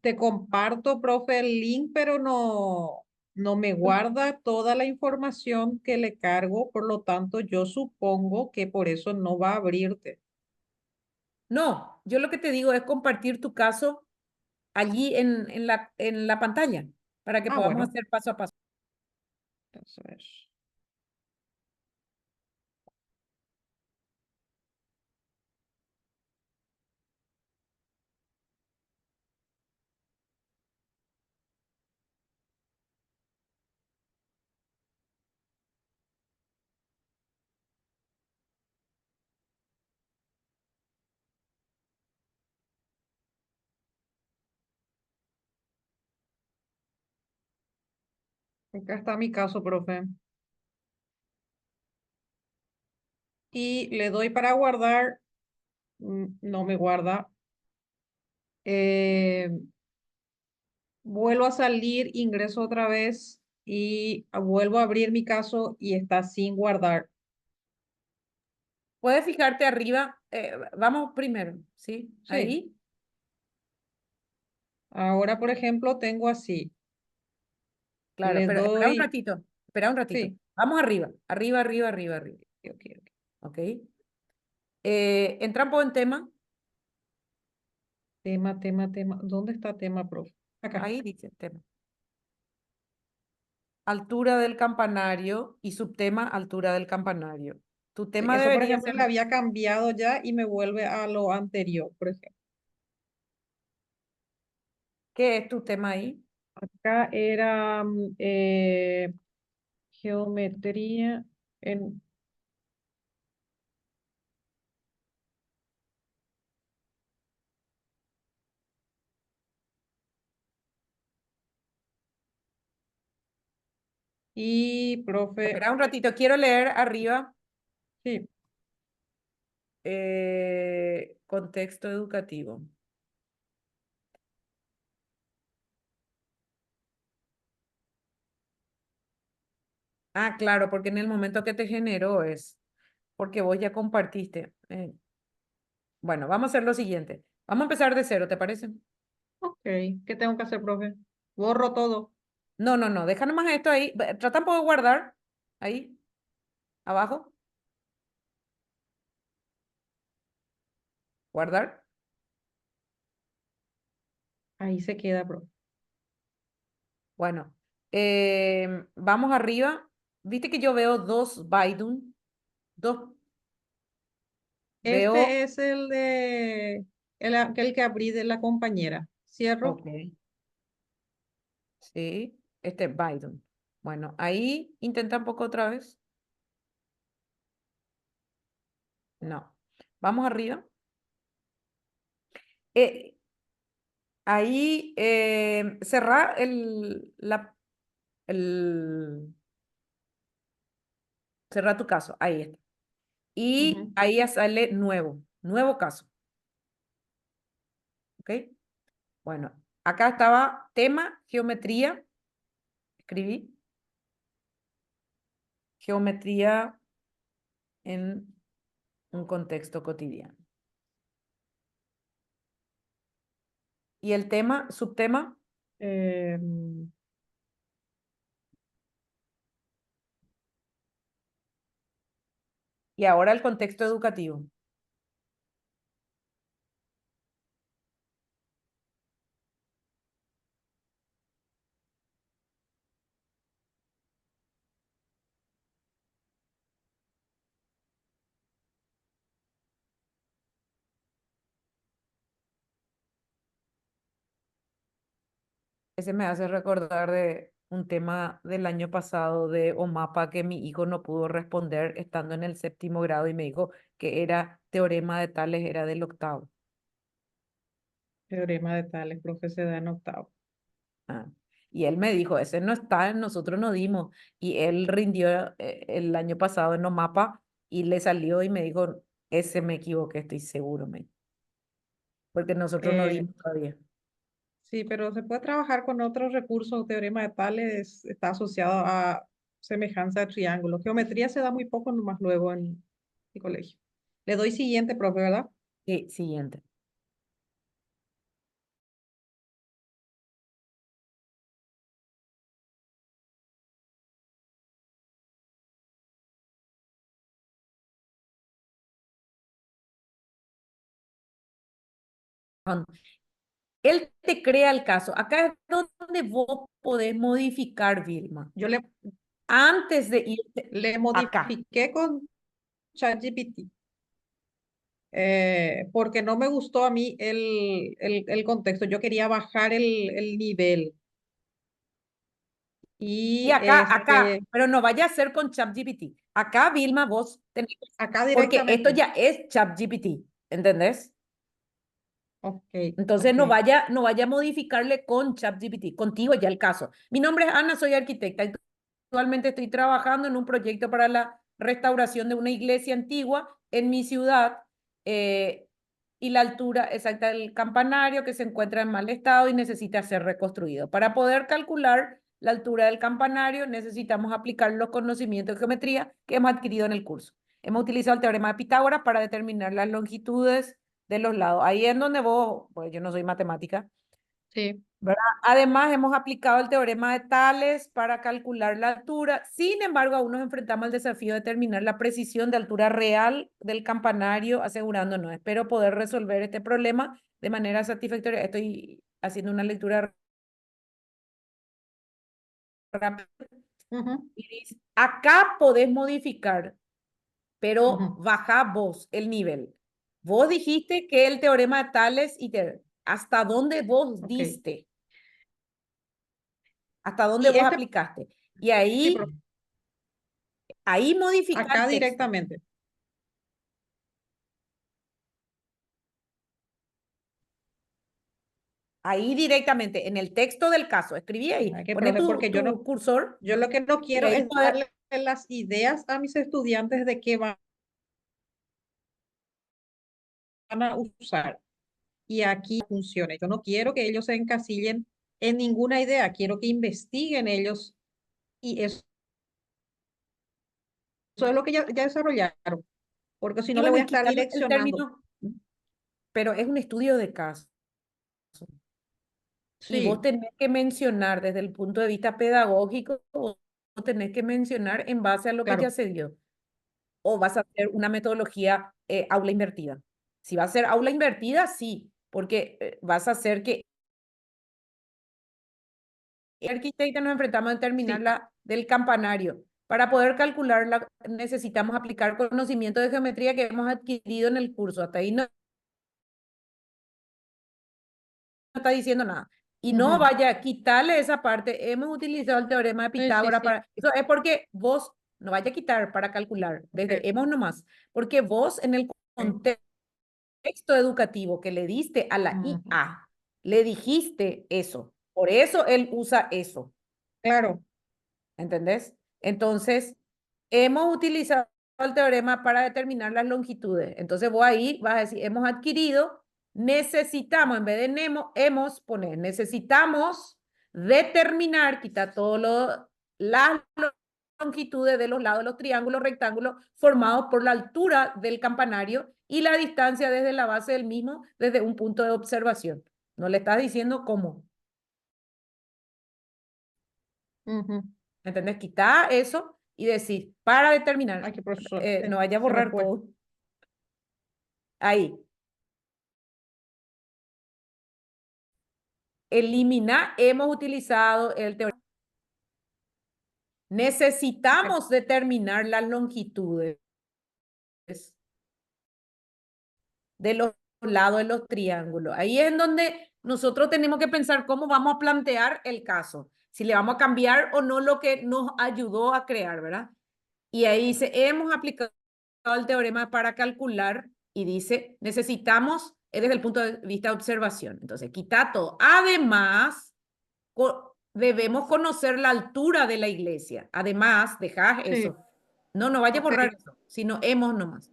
Te comparto, profe, el link, pero no me guarda toda la información que le cargo, por lo tanto, yo supongo que por eso no va a abrirte. No, yo lo que te digo es compartir tu caso allí en la pantalla para que Ah, podamos bueno, hacer paso a paso. entonces, acá está mi caso, profe. Y le doy para guardar, no me guarda. Eh, vuelvo a salir, ingreso otra vez y vuelvo a abrir mi caso y está sin guardar. Puedes fijarte arriba, vamos primero, ¿sí? Sí, Ahí, ahora, por ejemplo, tengo así. claro, Le pero doy, espera un ratito. sí, Vamos arriba, arriba, arriba, arriba, arriba, ok, ok, ok. ¿ok? Entramos en tema, Tema. ¿Dónde está tema, profe? Acá. ahí dice tema. Altura del campanario y subtema altura del campanario. Tu Sí, tema eso, por debería ejemplo, ser, le había cambiado ya y me vuelve a lo anterior, por ejemplo. ¿qué es tu tema ahí? Acá era geometría en, y, profe, Espera un ratito, quiero leer arriba sí, contexto educativo. Ah, claro, porque en el momento que te generó es porque vos ya compartiste. Bueno, vamos a hacer lo siguiente. Vamos a empezar de cero, ¿te parece? Ok, ¿qué tengo que hacer, profe? Borro todo. No, no, no, deja nomás esto ahí. Trata un poco de guardar. Ahí, abajo. Guardar. Ahí se queda, profe. Bueno, vamos arriba. Viste que yo veo dos Baidu. Dos. Veo. Este es el de el que abrí de la compañera. Cierro. Ok. Sí, este es Baidu. Bueno, ahí intenta un poco otra vez. No. Vamos arriba. Eh, ahí cerrar cerrar tu caso. Ahí está. Y Ujú. ahí ya sale nuevo caso. ¿Ok? Bueno, acá estaba tema, geometría. Escribí geometría en un contexto cotidiano. Y el tema, subtema, Em, y ahora el contexto educativo. Ese me hace recordar de un tema del año pasado de OMAPA que mi hijo no pudo responder estando en el 7º grado y me dijo que era teorema de Tales, era del 8º. Teorema de Tales, profe, se da en octavo. Ah, y él me dijo, ese no está, nosotros no dimos. Y él rindió el año pasado en OMAPA y le salió y me dijo, ese me equivoqué, estoy seguro, porque nosotros no Eh, dimos todavía. sí, pero se puede trabajar con otros recursos. Teorema de Tales está asociado a semejanza de triángulos. Geometría se da muy poco nomás luego en el colegio. Le doy siguiente, profe, ¿verdad? Sí, siguiente. Él te crea el caso. Acá es donde vos podés modificar, Vilma. Yo le, Antes de irte le acá. modifiqué con ChatGPT. Porque no me gustó a mí el contexto. Yo quería bajar el nivel. Y Y acá, pero no vaya a ser con ChatGPT. Acá, Vilma, vos tenés, acá porque esto directamente. ya es ChatGPT, ¿entendés? Ok, Entonces ok. no vaya a modificarle con ChatGPT, contigo ya el caso. Mi nombre es Ana, soy arquitecta. Actualmente estoy trabajando en un proyecto para la restauración de una iglesia antigua en mi ciudad y la altura exacta del campanario que se encuentra en mal estado y necesita ser reconstruido. Para poder calcular la altura del campanario necesitamos aplicar los conocimientos de geometría que hemos adquirido en el curso. Hemos utilizado el teorema de Pitágoras para determinar las longitudes de los lados. Ahí es donde vos, pues yo no soy matemática, Sí. ¿verdad? Además, hemos aplicado el teorema de Tales para calcular la altura. Sin embargo, aún nos enfrentamos al desafío de determinar la precisión de altura real del campanario, asegurándonos. Espero poder resolver este problema de manera satisfactoria. Estoy haciendo una lectura rápida. Ujú, Y dice, acá podés modificar, pero ujú. baja vos el nivel. Vos dijiste que el teorema de Tales y hasta dónde vos Ok. diste, hasta dónde Y vos este, aplicaste. Y sí, pero ahí modifica acá el texto. directamente. Ahí directamente, en el texto del caso, escribí Ay, ahí, qué pone profe, porque tu cursor yo lo que no y quiero ahí es poder, darle las ideas a mis estudiantes de qué van a usar. Y aquí funcione. Yo no quiero que ellos se encasillen en ninguna idea, quiero que investiguen ellos y eso es lo que ya desarrollaron, porque si y no le bueno, voy y a estar quitar el direccionando. término, pero es un estudio de caso. Y vos Sí, tenés que mencionar desde el punto de vista pedagógico, vos tenés que mencionar en base a lo que ya claro. se dio. O vas a hacer una metodología aula invertida. Si va a ser aula invertida, sí, porque vas a hacer que el arquitecto nos enfrentamos a determinar Sí, la del campanario. Para poder calcularla necesitamos aplicar conocimiento de geometría que hemos adquirido en el curso. Hasta ahí no está diciendo nada. Y no ujú, vaya a quitarle esa parte. Hemos utilizado el teorema de sí, sí, Pitágoras sí. para... Eso es porque vos no vaya a quitar para calcular. Desde Ok, hemos nomás. Porque vos en el ok, contexto educativo que le diste a la ujú, IA, le dijiste eso. Por eso él usa eso. claro. ¿Entendés? Entonces, hemos utilizado el teorema para determinar las longitudes. Entonces, vos ahí vas a decir, hemos adquirido, necesitamos, en vez de hemos, poner, necesitamos determinar, quita las longitudes de los lados de los triángulos rectángulos formados por la altura del campanario y la distancia desde la base del mismo desde un punto de observación. No le estás diciendo cómo. Ujú. ¿Entendés? Quita eso y decir, para determinar, Ay, qué profesor, no vaya a se me borrar fue. todo. Ahí. Elimina, hemos utilizado el teorema. Ok, Necesitamos determinar las longitudes de los lados de los triángulos. Ahí es en donde nosotros tenemos que pensar cómo vamos a plantear el caso, si le vamos a cambiar o no lo que nos ayudó a crear, ¿verdad? Y ahí dice, hemos aplicado el teorema para calcular y dice, necesitamos, desde el punto de vista de observación. Entonces, quita todo. Además, debemos conocer la altura de la iglesia. Además, dejás sí, eso. No, no vaya a ok. borrar eso, sino hemos nomás.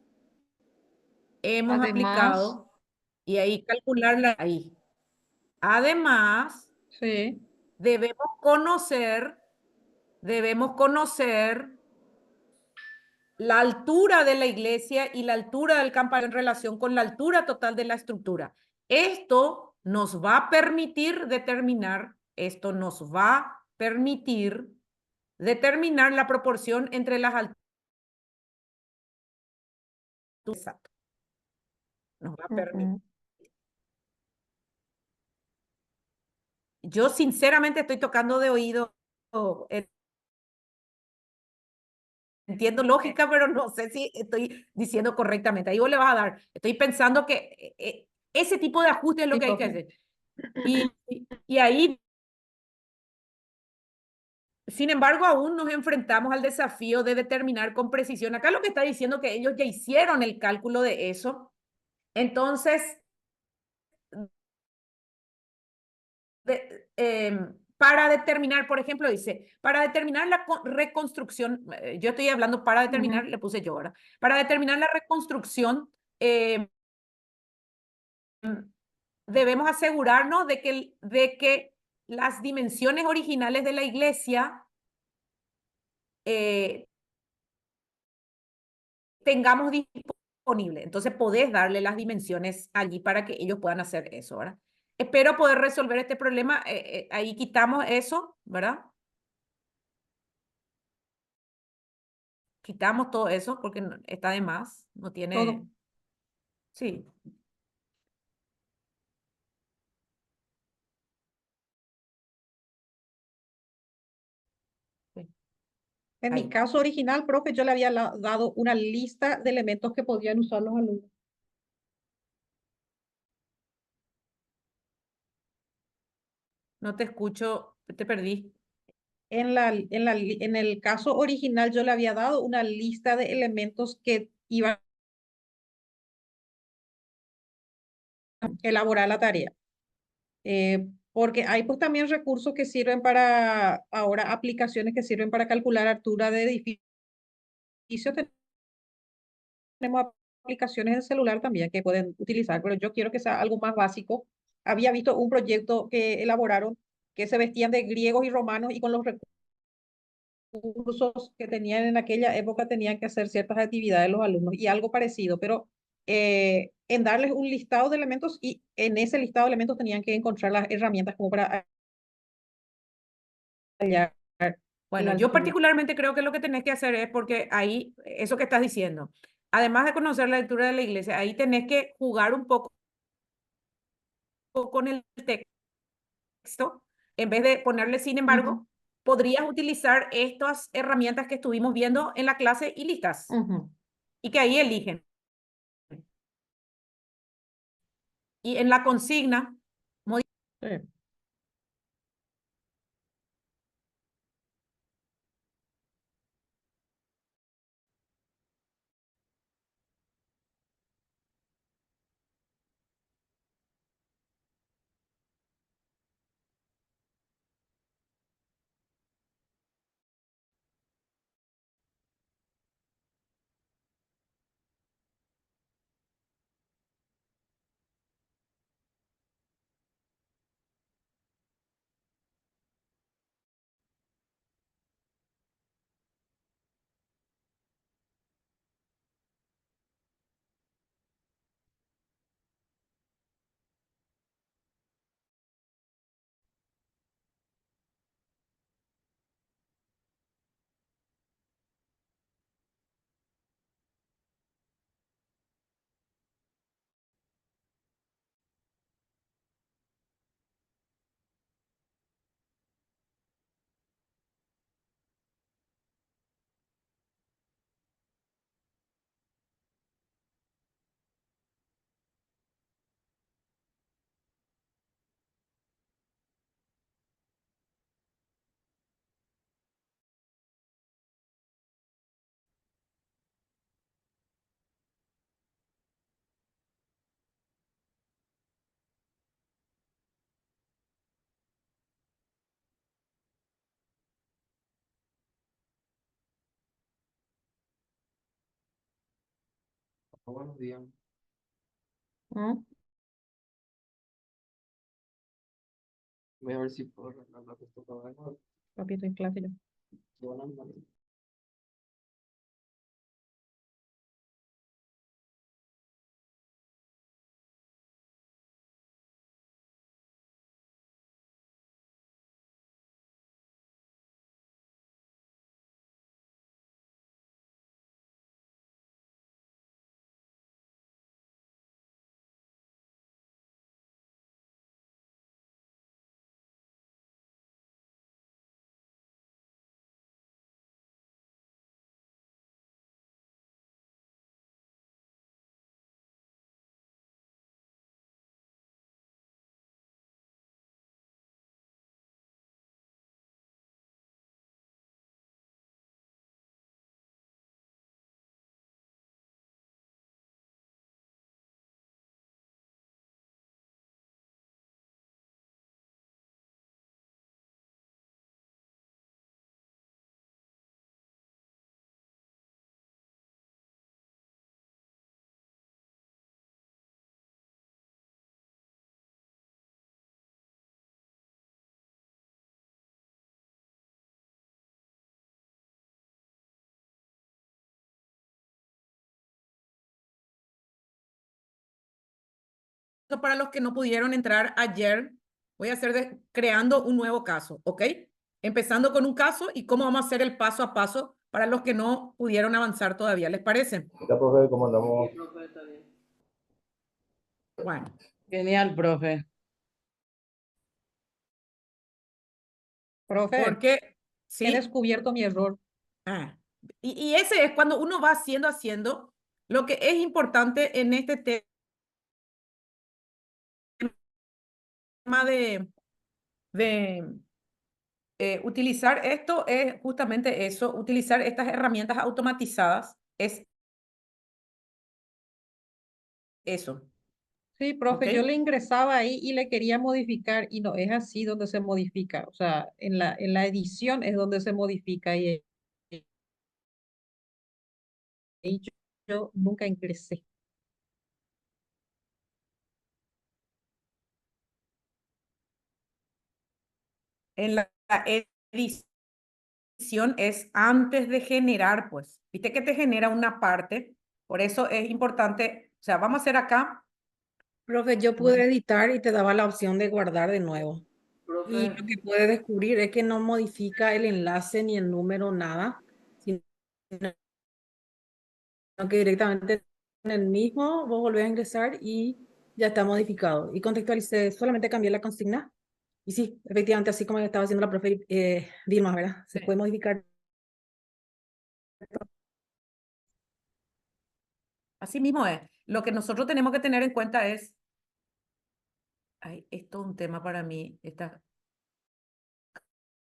Hemos Además, aplicado y ahí calcularla ahí. Además, sí, debemos conocer la altura de la iglesia y la altura del campanario en relación con la altura total de la estructura. Esto nos va a permitir determinar la proporción entre las alturas. Exacto. Nos va a permitir. ujú, Yo sinceramente estoy tocando de oído, entiendo lógica, pero no sé si estoy diciendo correctamente. Ahí vos le vas a dar. Estoy pensando que ese tipo de ajuste es lo sí, que hay que profe. hacer. Y ahí, sin embargo, aún nos enfrentamos al desafío de determinar con precisión. Acá lo que está diciendo que ellos ya hicieron el cálculo de eso. Entonces, para determinar, por ejemplo, dice, para determinar la reconstrucción, yo estoy hablando para determinar, Ujú, le puse yo ahora, para determinar la reconstrucción, eh, debemos asegurarnos de que las dimensiones originales de la iglesia eh, tengamos disponible. Entonces podés darle las dimensiones allí para que ellos puedan hacer eso, ¿verdad? Espero poder resolver este problema. Ahí quitamos eso, ¿verdad? Quitamos todo eso porque está de más, no todo. tiene... Sí, sí, En mi ahí. caso original, profe, yo le había dado una lista de elementos que podían usar los alumnos. No te escucho, te perdí. En el caso original, yo le había dado una lista de elementos que iban a elaborar la tarea. Porque hay pues también recursos que sirven para, ahora aplicaciones que sirven para calcular altura de edificios. Tenemos aplicaciones en celular también que pueden utilizar, pero yo quiero que sea algo más básico. Había visto un proyecto que elaboraron que se vestían de griegos y romanos y con los recursos que tenían en aquella época tenían que hacer ciertas actividades los alumnos y algo parecido, pero en darles un listado de elementos y en ese listado de elementos tenían que encontrar las herramientas como para hallar Bueno, la yo altura. particularmente creo que lo que tenés que hacer es porque ahí, eso que estás diciendo, además de conocer la lectura de la iglesia, ahí tenés que jugar un poco con el texto, en vez de ponerle sin embargo, podrías utilizar estas herramientas que estuvimos viendo en la clase y listas, y que ahí eligen. Y en la consigna, Sí. Buenos días. ¿Mm? Voy a ver si puedo arreglar la que estoy acabando. Papito en clase yo. Bueno, vale. para los que no pudieron entrar ayer, voy a hacer creando un nuevo caso, ¿ok? Empezando con un caso y cómo vamos a hacer el paso a paso para los que no pudieron avanzar todavía, ¿les parece? Hola, profe, ¿cómo andamos? Bueno, Genial, profe. Profe, porque, he ¿sí? descubierto mi error. Ah, y ese es cuando uno va haciendo, lo que es importante en este tema de utilizar esto es justamente eso, utilizar estas herramientas automatizadas es eso, Sí, profe, ¿ok? yo le ingresaba ahí y le quería modificar y no es así donde se modifica. O sea, en la edición es donde se modifica y yo nunca ingresé. En la edición es antes de generar, pues, viste que te genera una parte, por eso es importante O sea, vamos a hacer acá. Profe, yo pude editar y te daba la opción de guardar de nuevo. Y Profe, lo que pude descubrir es que no modifica el enlace ni el número, nada, sino que directamente en el mismo vos volvés a ingresar y ya está modificado. Y contextualicé, solamente cambié la consigna. Y sí, efectivamente, así como estaba haciendo la profe Vilma, ¿verdad? Se Sí. puede modificar. Así mismo es. Lo que nosotros tenemos que tener en cuenta es, ay, esto es un tema para mí, esta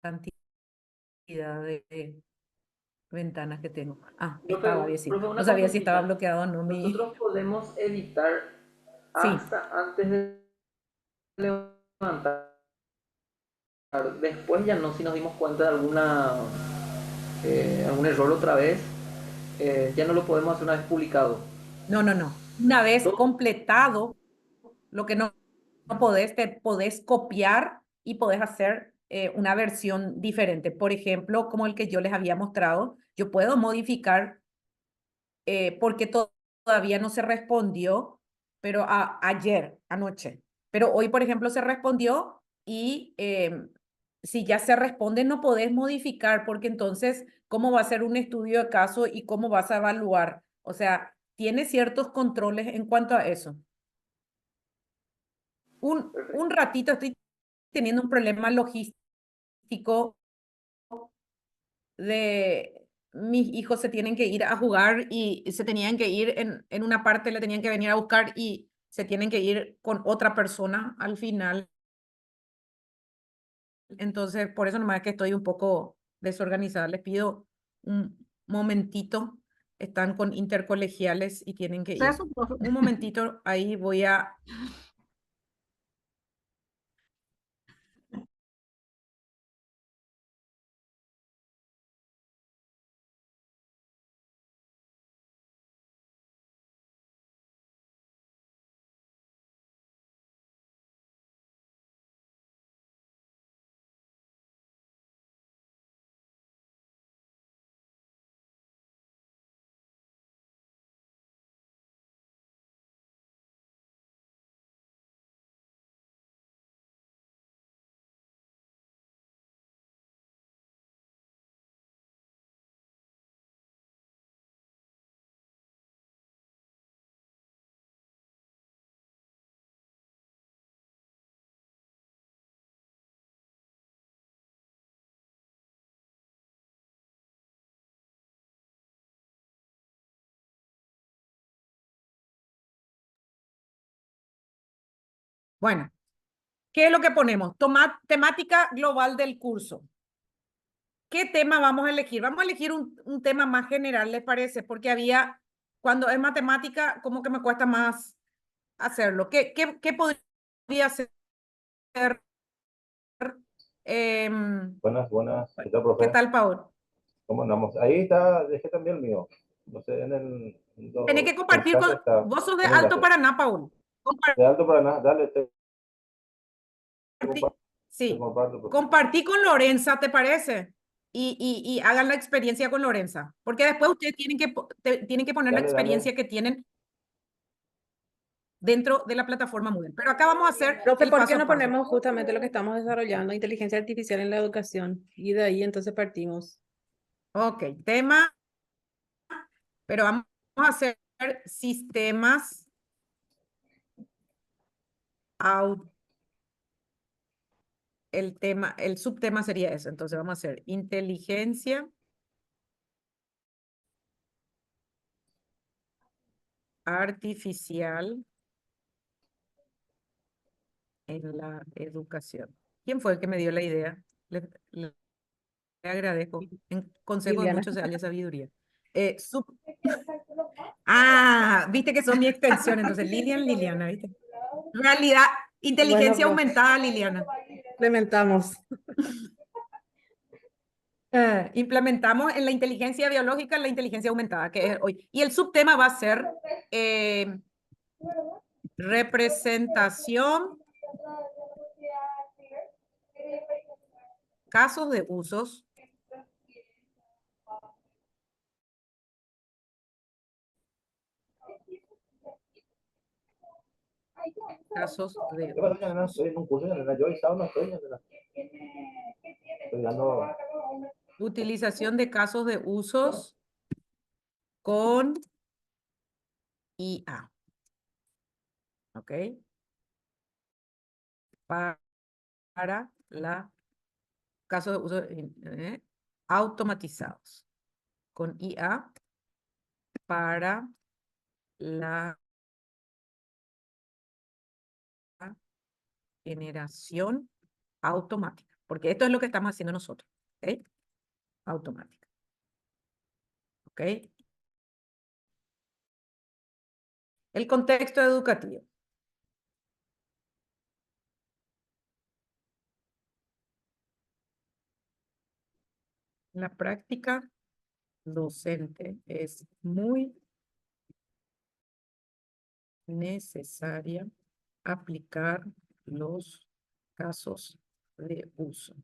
cantidad de ventanas que tengo. Ah, estaba bien, sí. profe, No una sabía si estaba consultita. bloqueado o no mi... Nosotros podemos editar Sí, hasta antes de levantar. Después ya no, si nos dimos cuenta de algún error otra vez, ya no lo podemos hacer una vez publicado. no, no, no. Una vez Todo- completado, lo que no podés, te podés copiar y podés hacer una versión diferente. Por ejemplo, como el que yo les había mostrado, yo puedo modificar porque todavía no se respondió, pero ayer, anoche. Pero hoy, por ejemplo, se respondió y si ya se responde, no podés modificar porque entonces, ¿cómo va a ser un estudio de caso y cómo vas a evaluar? O sea, tiene ciertos controles en cuanto a eso. Un ratito estoy teniendo un problema logístico de mis hijos se tienen que ir a jugar y se tenían que ir en una parte, le tenían que venir a buscar y se tienen que ir con otra persona al final. Entonces, por eso nomás es que estoy un poco desorganizada. Les pido un momentito. Están con intercolegiales y tienen que ir. Un momentito, ahí voy a... Bueno, ¿qué es lo que ponemos? Temática global del curso. ¿Qué tema vamos a elegir? Vamos a elegir un tema más general, ¿les parece? Porque cuando es matemática, como que me cuesta más hacerlo. ¿Qué podría ser? Buenas, buenas. ¿Qué tal, ¿Qué profe? tal, Paul? ¿Cómo andamos? Ahí está, dejé también el mío. No sé, en el Tenés que compartir mensaje con... está Vos sos de un Alto enlace. Paraná, Paul. De Alto Paraná, dale, te Sí, comparto, profe. compartí con Lorenza, ¿te parece? Y hagan la experiencia con Lorenza, porque después ustedes tienen que poner la Dale, experiencia dale. que tienen dentro de la plataforma Moodle. Pero acá vamos a hacer Profe, el ¿por qué paso a no paso. ponemos justamente lo que estamos desarrollando, inteligencia artificial en la educación? Y de ahí entonces partimos. Ok, tema, pero vamos a hacer sistemas el subtema sería eso. Entonces vamos a hacer inteligencia artificial en la educación. ¿Quién fue el que me dio la idea? Le agradezco. En consejo de Liliana. muchos años de sabiduría. Eh, sub- viste que son mi extensión, entonces Liliana, ¿viste? Realidad, Bueno, inteligencia profe, aumentada, Liliana. implementamos. Implementamos en la inteligencia biológica la inteligencia aumentada, que es hoy. Y el subtema va a ser representación, casos de usos casos de ¿Qué pasa, nena? Estoy en un curso, nena. Yo el sábado no estoy, nena. Estoy dando... utilización de casos de usos con IA. ¿Ok? Para la casos de uso automatizados con IA para la generación automática, porque esto es lo que estamos haciendo nosotros, ¿ok? Automática, ¿ok? El contexto educativo. La práctica docente es muy necesaria aplicar los casos de uso.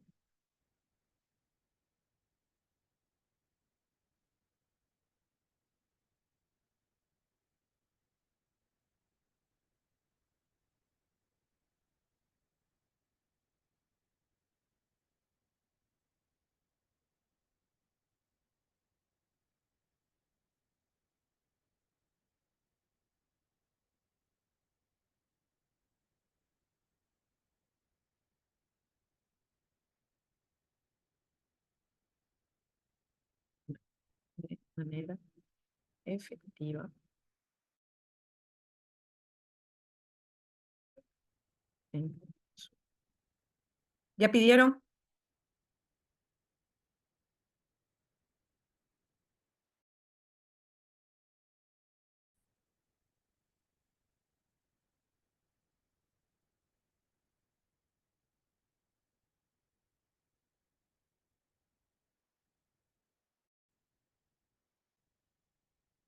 De manera efectiva. ¿Ya pidieron?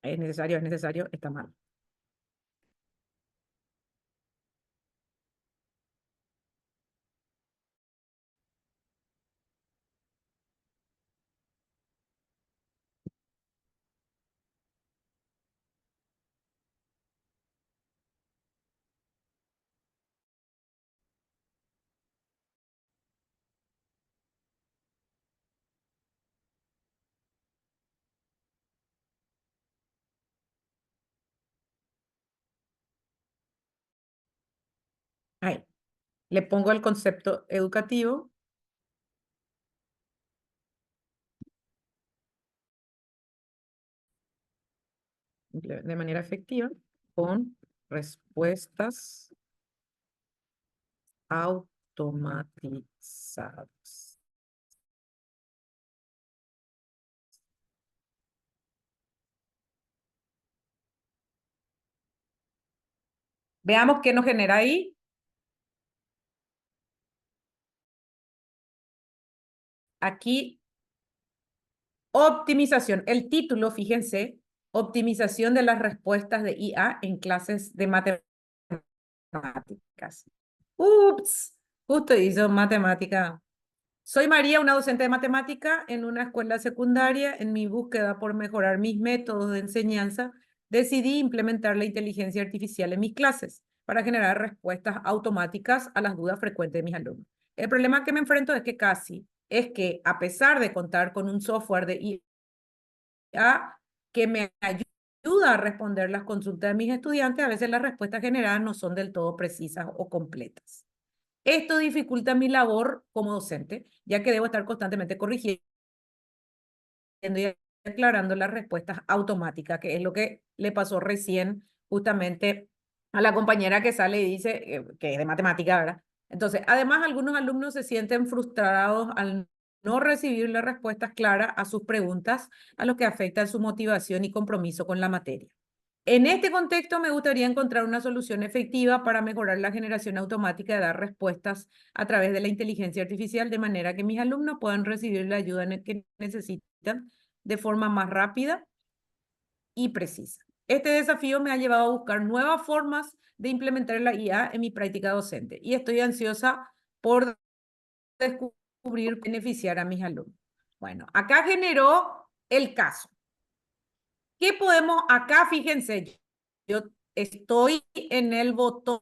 Es necesario, está mal. Ahí. Le pongo el concepto educativo. De manera efectiva con respuestas automatizadas. Veamos qué nos genera ahí. Aquí, optimización. El título, fíjense, optimización de las respuestas de IA en clases de matemáticas. Ups, justo hizo matemática. Soy María, una docente de matemática en una escuela secundaria. En mi búsqueda por mejorar mis métodos de enseñanza, decidí implementar la inteligencia artificial en mis clases para generar respuestas automáticas a las dudas frecuentes de mis alumnos. El problema que me enfrento es que a pesar de contar con un software de IA que me ayuda a responder las consultas de mis estudiantes, a veces las respuestas generadas no son del todo precisas o completas. Esto dificulta mi labor como docente, ya que debo estar constantemente corrigiendo y aclarando las respuestas automáticas, que es lo que le pasó recién justamente a la compañera que sale y dice que es de matemática, ¿verdad? Entonces, además, algunos alumnos se sienten frustrados al no recibir las respuestas claras a sus preguntas, a lo que afecta su motivación y compromiso con la materia. En este contexto, me gustaría encontrar una solución efectiva para mejorar la generación automática de dar respuestas a través de la inteligencia artificial, de manera que mis alumnos puedan recibir la ayuda que necesitan de forma más rápida y precisa. Este desafío me ha llevado a buscar nuevas formas de implementar la IA en mi práctica docente y estoy ansiosa por descubrir beneficiar a mis alumnos. Bueno, acá generó el caso. ¿Qué podemos acá? Fíjense, yo estoy en el botón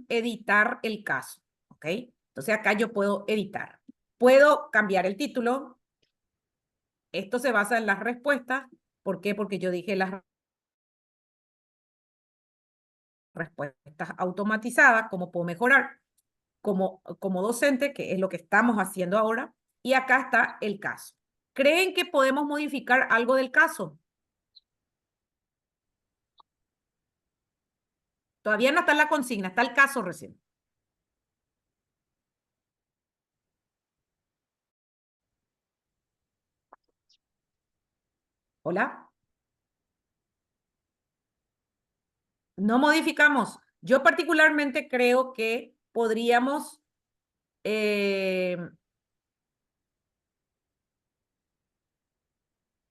editar el caso, ¿ok? Entonces acá yo puedo editar. Puedo cambiar el título. Esto se basa en las respuestas. ¿Por qué? Porque yo dije las respuestas automatizadas, cómo puedo mejorar como docente, que es lo que estamos haciendo ahora. Y acá está el caso. ¿Creen que podemos modificar algo del caso? Todavía no está la consigna, está el caso recién. ¿Hola? No modificamos. Yo particularmente creo que podríamos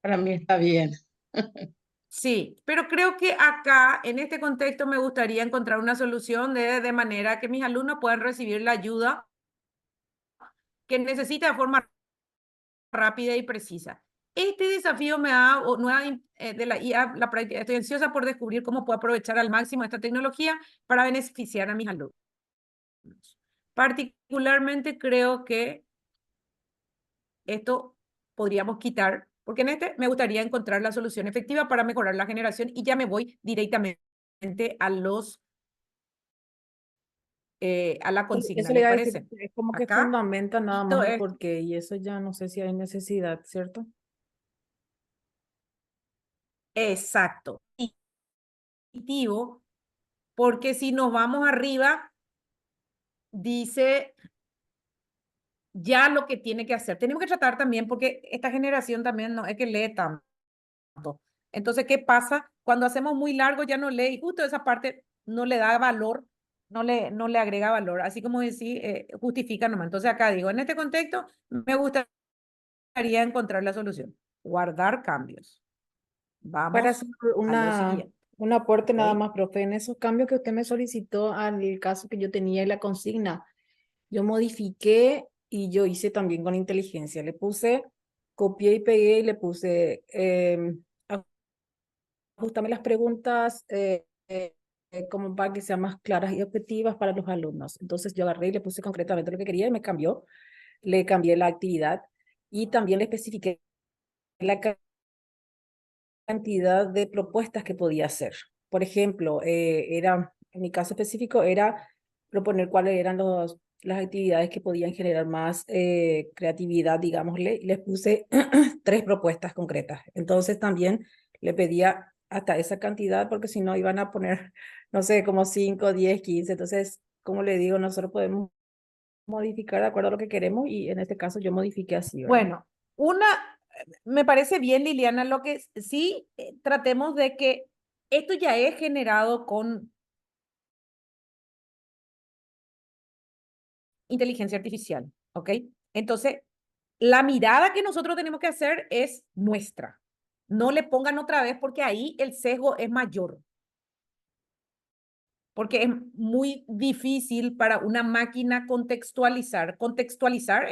Para mí está bien. sí, pero creo que acá, en este contexto, me gustaría encontrar una solución de manera que mis alumnos puedan recibir la ayuda que necesita de forma rápida y precisa. Este desafío me da de la IA, la práctica. Estoy ansiosa por descubrir cómo puedo aprovechar al máximo esta tecnología para beneficiar a mis alumnos. Particularmente creo que esto podríamos quitar, porque en este me gustaría encontrar la solución efectiva para mejorar la generación y ya me voy directamente a a la consigna, Eso le ¿les iba a decir, parece? es como que Acá, fundamenta nada esto más el es porqué y eso ya no sé si hay necesidad, ¿cierto? exacto. Porque si nos vamos arriba, dice ya lo que tiene que hacer. Tenemos que tratar también, porque esta generación también no es que lee tanto. Entonces, ¿qué pasa? Cuando hacemos muy largo ya no lee y justo esa parte no le da valor, no le agrega valor. Así como decir, justifica nomás. Entonces acá digo, en este contexto me gustaría encontrar la solución. Guardar cambios. Para hacer Vamos a lo siguiente. un aporte nada ¿Ok? más, profe, en esos cambios que usted me solicitó al caso que yo tenía y la consigna, yo modifiqué y yo hice también con inteligencia. Le puse, copié y pegué y le puse, ajustame las preguntas como para que sean más claras y objetivas para los alumnos. Entonces yo agarré y le puse concretamente lo que quería y me cambió. Le cambié la actividad y también le especifiqué la cantidad de propuestas que podía hacer. Por ejemplo, en mi caso específico, era proponer cuáles eran las actividades que podían generar más creatividad, digámosle, y les puse 3 propuestas concretas. Entonces también le pedía hasta esa cantidad, porque si no iban a poner, no sé, como 5, 10, 15. Entonces, como le digo, nosotros podemos modificar de acuerdo a lo que queremos y en este caso yo modifiqué así, ¿verdad? Bueno, me parece bien, Liliana, lo que sí tratemos de que esto ya es generado con inteligencia artificial, ¿ok? Entonces, la mirada que nosotros tenemos que hacer es nuestra. No le pongan otra vez porque ahí el sesgo es mayor. Porque es muy difícil para una máquina contextualizar. Contextualizar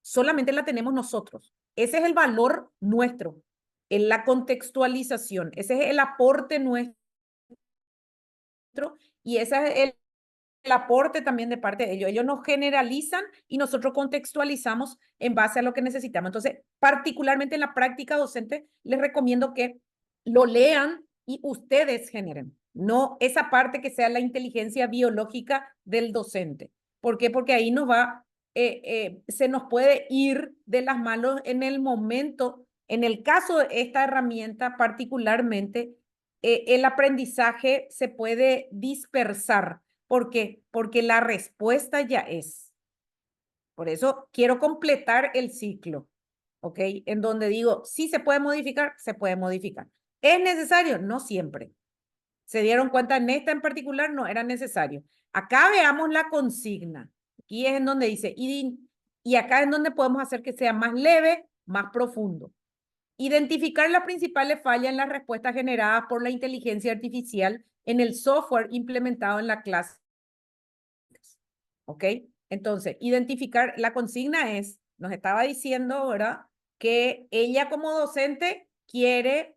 solamente la tenemos nosotros. Ese es el valor nuestro, en la contextualización. Ese es el aporte nuestro y ese es el aporte también de parte de ellos. Ellos nos generalizan y nosotros contextualizamos en base a lo que necesitamos. Entonces, particularmente en la práctica docente, les recomiendo que lo lean y ustedes generen, no esa parte que sea la inteligencia biológica del docente. ¿Por qué? Porque ahí se nos puede ir de las manos en el momento, en el caso de esta herramienta particularmente, el aprendizaje se puede dispersar. ¿Por qué? Porque la respuesta ya es. Por eso quiero completar el ciclo, ¿ok? En donde digo, sí se puede modificar, se puede modificar. ¿Es necesario? No siempre. ¿Se dieron cuenta en esta en particular? No era necesario. Acá veamos la consigna. Aquí es en donde dice, y acá es en donde podemos hacer que sea más leve, más profundo. Identificar las principales fallas en las respuestas generadas por la inteligencia artificial en el software implementado en la clase. ¿Ok? Entonces, identificar, la consigna es, nos estaba diciendo, ¿verdad? Que ella como docente quiere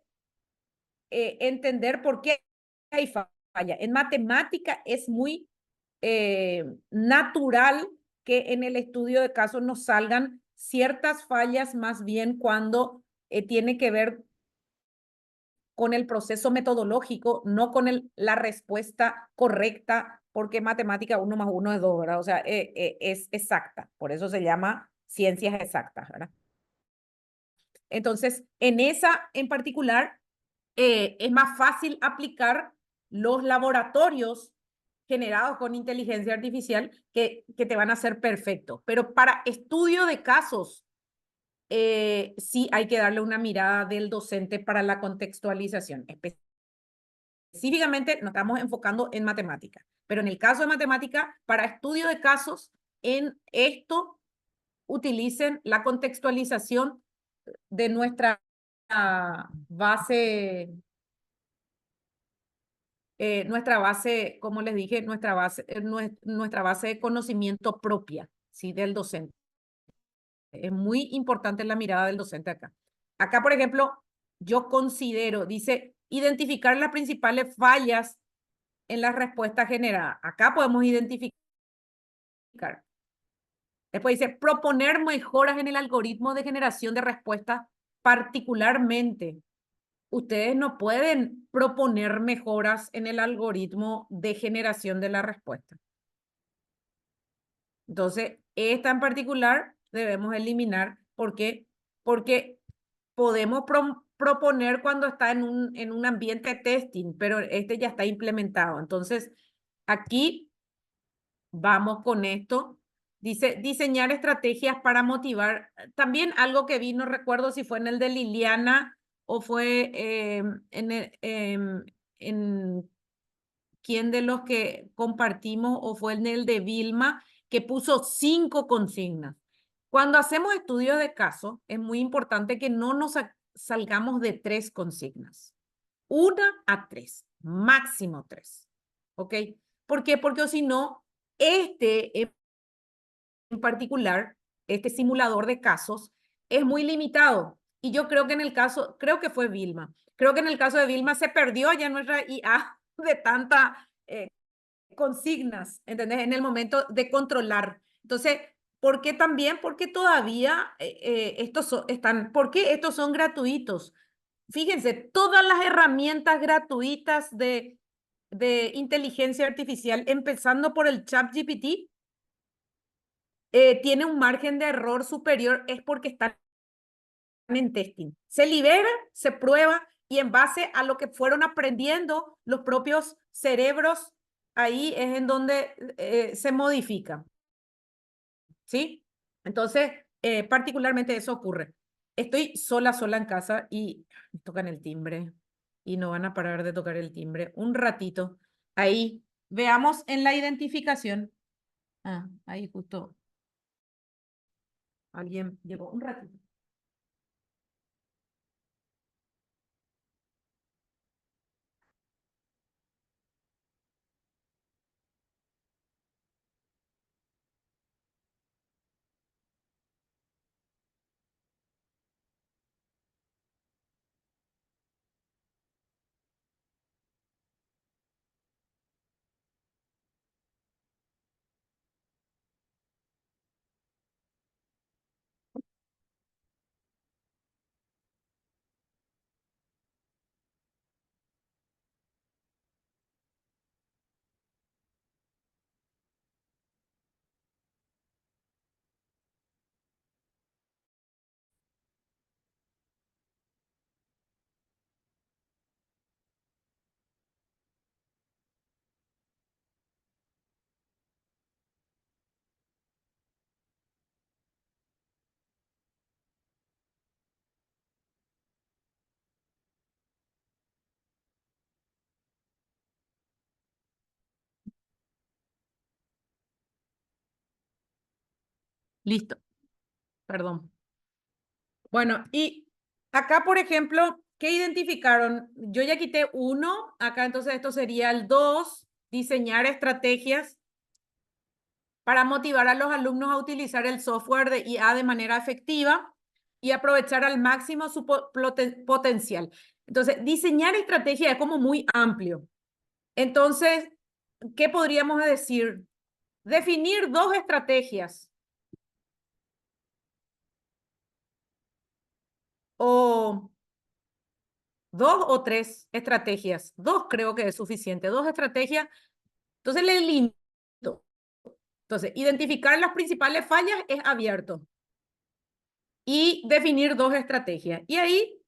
entender por qué hay falla. En matemática es muy natural que en el estudio de casos nos salgan ciertas fallas, más bien cuando tiene que ver con el proceso metodológico, no con la respuesta correcta, porque matemática 1 más 1 es 2, ¿verdad? O sea, es exacta, por eso se llama ciencias exactas, ¿verdad? Entonces, en esa en particular, es más fácil aplicar los laboratorios generados con inteligencia artificial que te van a ser perfectos. Pero para estudio de casos, sí hay que darle una mirada del docente para la contextualización. Específicamente nos estamos enfocando en matemática, pero en el caso de matemática, para estudio de casos, en esto utilicen la contextualización de nuestra base, como les dije, nuestra base de conocimiento propia, ¿sí? Del docente. Es muy importante la mirada del docente acá. Acá, por ejemplo, yo considero, dice, identificar las principales fallas en la respuesta generada. Acá podemos identificar. Después dice, proponer mejoras en el algoritmo de generación de respuestas, particularmente. Ustedes no pueden proponer mejoras en el algoritmo de generación de la respuesta. Entonces, esta en particular debemos eliminar. ¿Por qué? Porque podemos proponer cuando está en un ambiente de testing, pero este ya está implementado. Entonces, aquí vamos con esto. Dice, diseñar estrategias para motivar. También algo que vi, no recuerdo si fue en el de Liliana o fue en quién de los que compartimos o fue en el de Vilma, que puso 5 consignas. Cuando hacemos estudios de caso, es muy importante que no nos salgamos de 3 consignas. 1 a 3, máximo 3. ¿Ok? ¿Por qué? Porque si no, en particular, este simulador de casos, es muy limitado. Y yo creo que en el caso, creo que fue Vilma, creo que en el caso de Vilma se perdió ya nuestra IA de tantas consignas, ¿entendés? En el momento de controlar. Entonces, ¿por qué también? Porque todavía ¿por qué estos son gratuitos? Fíjense, todas las herramientas gratuitas de inteligencia artificial, empezando por el ChatGPT, tiene un margen de error superior, es porque están en testing. Se libera, se prueba y en base a lo que fueron aprendiendo los propios cerebros, ahí es en donde se modifica. ¿Sí? Entonces, particularmente eso ocurre. Estoy sola en casa y me tocan el timbre y no van a parar de tocar el timbre un ratito. Ahí, veamos en la identificación. Ah, ahí justo alguien llegó un ratito. Listo, perdón. Bueno, y acá, por ejemplo, ¿qué identificaron? Yo ya quité 1, acá entonces esto sería el 2, diseñar estrategias para motivar a los alumnos a utilizar el software de IA de manera efectiva y aprovechar al máximo su potencial. Entonces, diseñar estrategia es como muy amplio. Entonces, ¿qué podríamos decir? definir 2 estrategias. O 2 o 3 estrategias. 2 creo que es suficiente. 2 estrategias. Entonces le limito. Entonces, identificar las principales fallas es abierto. Y definir 2 estrategias. Y ahí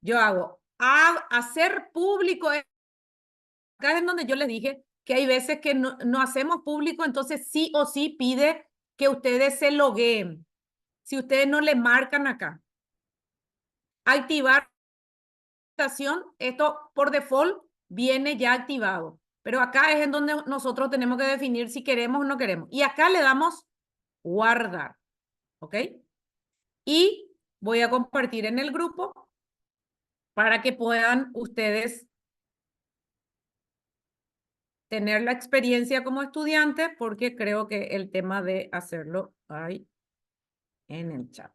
yo hago hacer público. Acá es en donde yo les dije que hay veces que no hacemos público, entonces sí o sí pide que ustedes se logueen. Si ustedes no le marcan acá. Activar esto por default viene ya activado. Pero acá es en donde nosotros tenemos que definir si queremos o no queremos. Y acá le damos guardar. ¿Ok? Y voy a compartir en el grupo para que puedan ustedes tener la experiencia como estudiante, porque creo que el tema de hacerlo hay en el chat.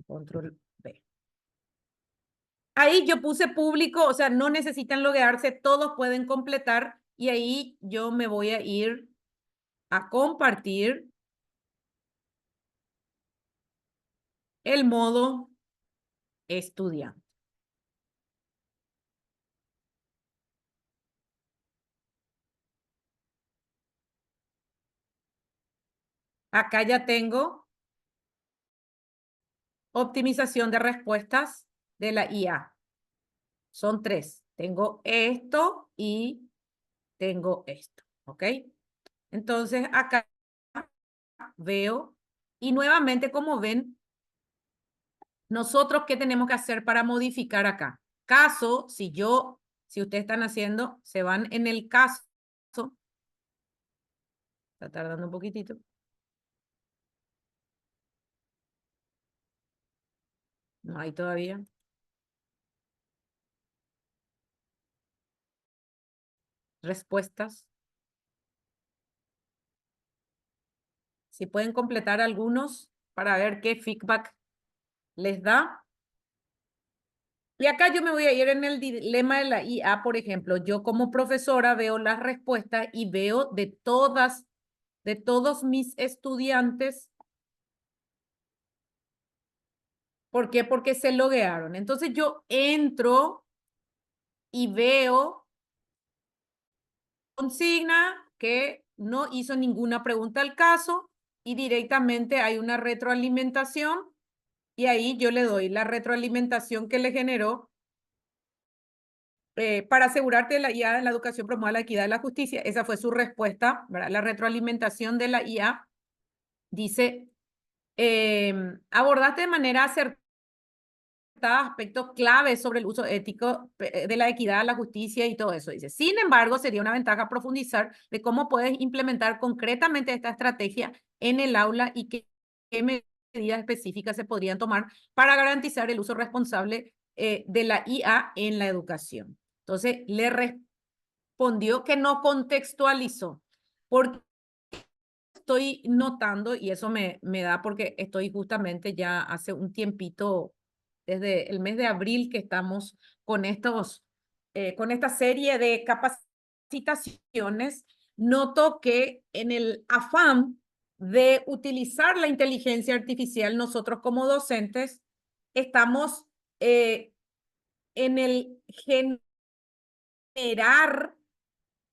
Control B. Ahí yo puse público, o sea, no necesitan loguearse, todos pueden completar y ahí yo me voy a ir a compartir el modo estudiante. Acá ya tengo optimización de respuestas de la IA. Son 3. Tengo esto y tengo esto, ¿ok? Entonces acá veo y nuevamente como ven, nosotros qué tenemos que hacer para modificar acá. Caso, si ustedes están haciendo, se van en el caso. Está tardando un poquitito. No hay todavía. Respuestas. Si pueden completar algunos para ver qué feedback les da. Y acá yo me voy a ir en el dilema de la IA, por ejemplo. Yo como profesora veo las respuestas y veo de todos mis estudiantes. ¿Por qué? Porque se loguearon. Entonces yo entro y veo consigna que no hizo ninguna pregunta al caso y directamente hay una retroalimentación y ahí yo le doy la retroalimentación que le generó para asegurarte de la IA en la educación promueve la equidad y la justicia. Esa fue su respuesta, ¿verdad? La retroalimentación de la IA dice, abordaste de manera acertada aspectos claves sobre el uso ético de la equidad, la justicia y todo eso. Dice, sin embargo, sería una ventaja profundizar de cómo puedes implementar concretamente esta estrategia en el aula y qué medidas específicas se podrían tomar para garantizar el uso responsable de la IA en la educación. Entonces, le respondió que no contextualizó. Porque estoy notando, y eso me da porque estoy justamente ya hace un tiempito, desde el mes de abril que estamos con esta serie de capacitaciones, noto que en el afán de utilizar la inteligencia artificial, nosotros como docentes estamos en el generar,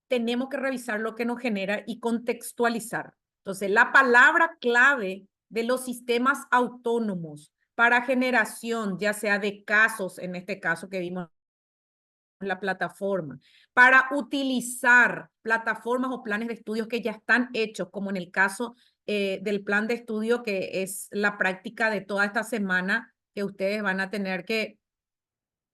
tenemos que revisar lo que nos genera y contextualizar. Entonces, la palabra clave de los sistemas autónomos para generación, ya sea de casos, en este caso que vimos la plataforma, para utilizar plataformas o planes de estudios que ya están hechos, como en el caso del plan de estudio, que es la práctica de toda esta semana que ustedes van a tener que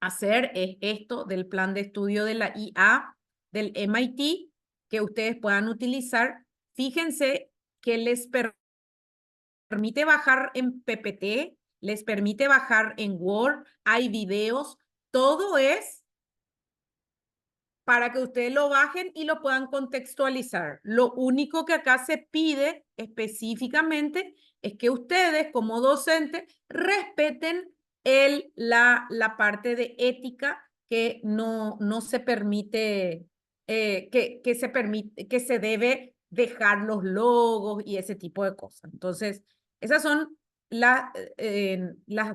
hacer, es esto del plan de estudio de la IA, del MIT, que ustedes puedan utilizar. Fíjense que les permite bajar en PPT, les permite bajar en Word, hay videos, todo es para que ustedes lo bajen y lo puedan contextualizar. Lo único que acá se pide específicamente es que ustedes como docentes respeten la parte de ética que no se permite que se permite, que se debe dejar los logos y ese tipo de cosas. Entonces, esas son las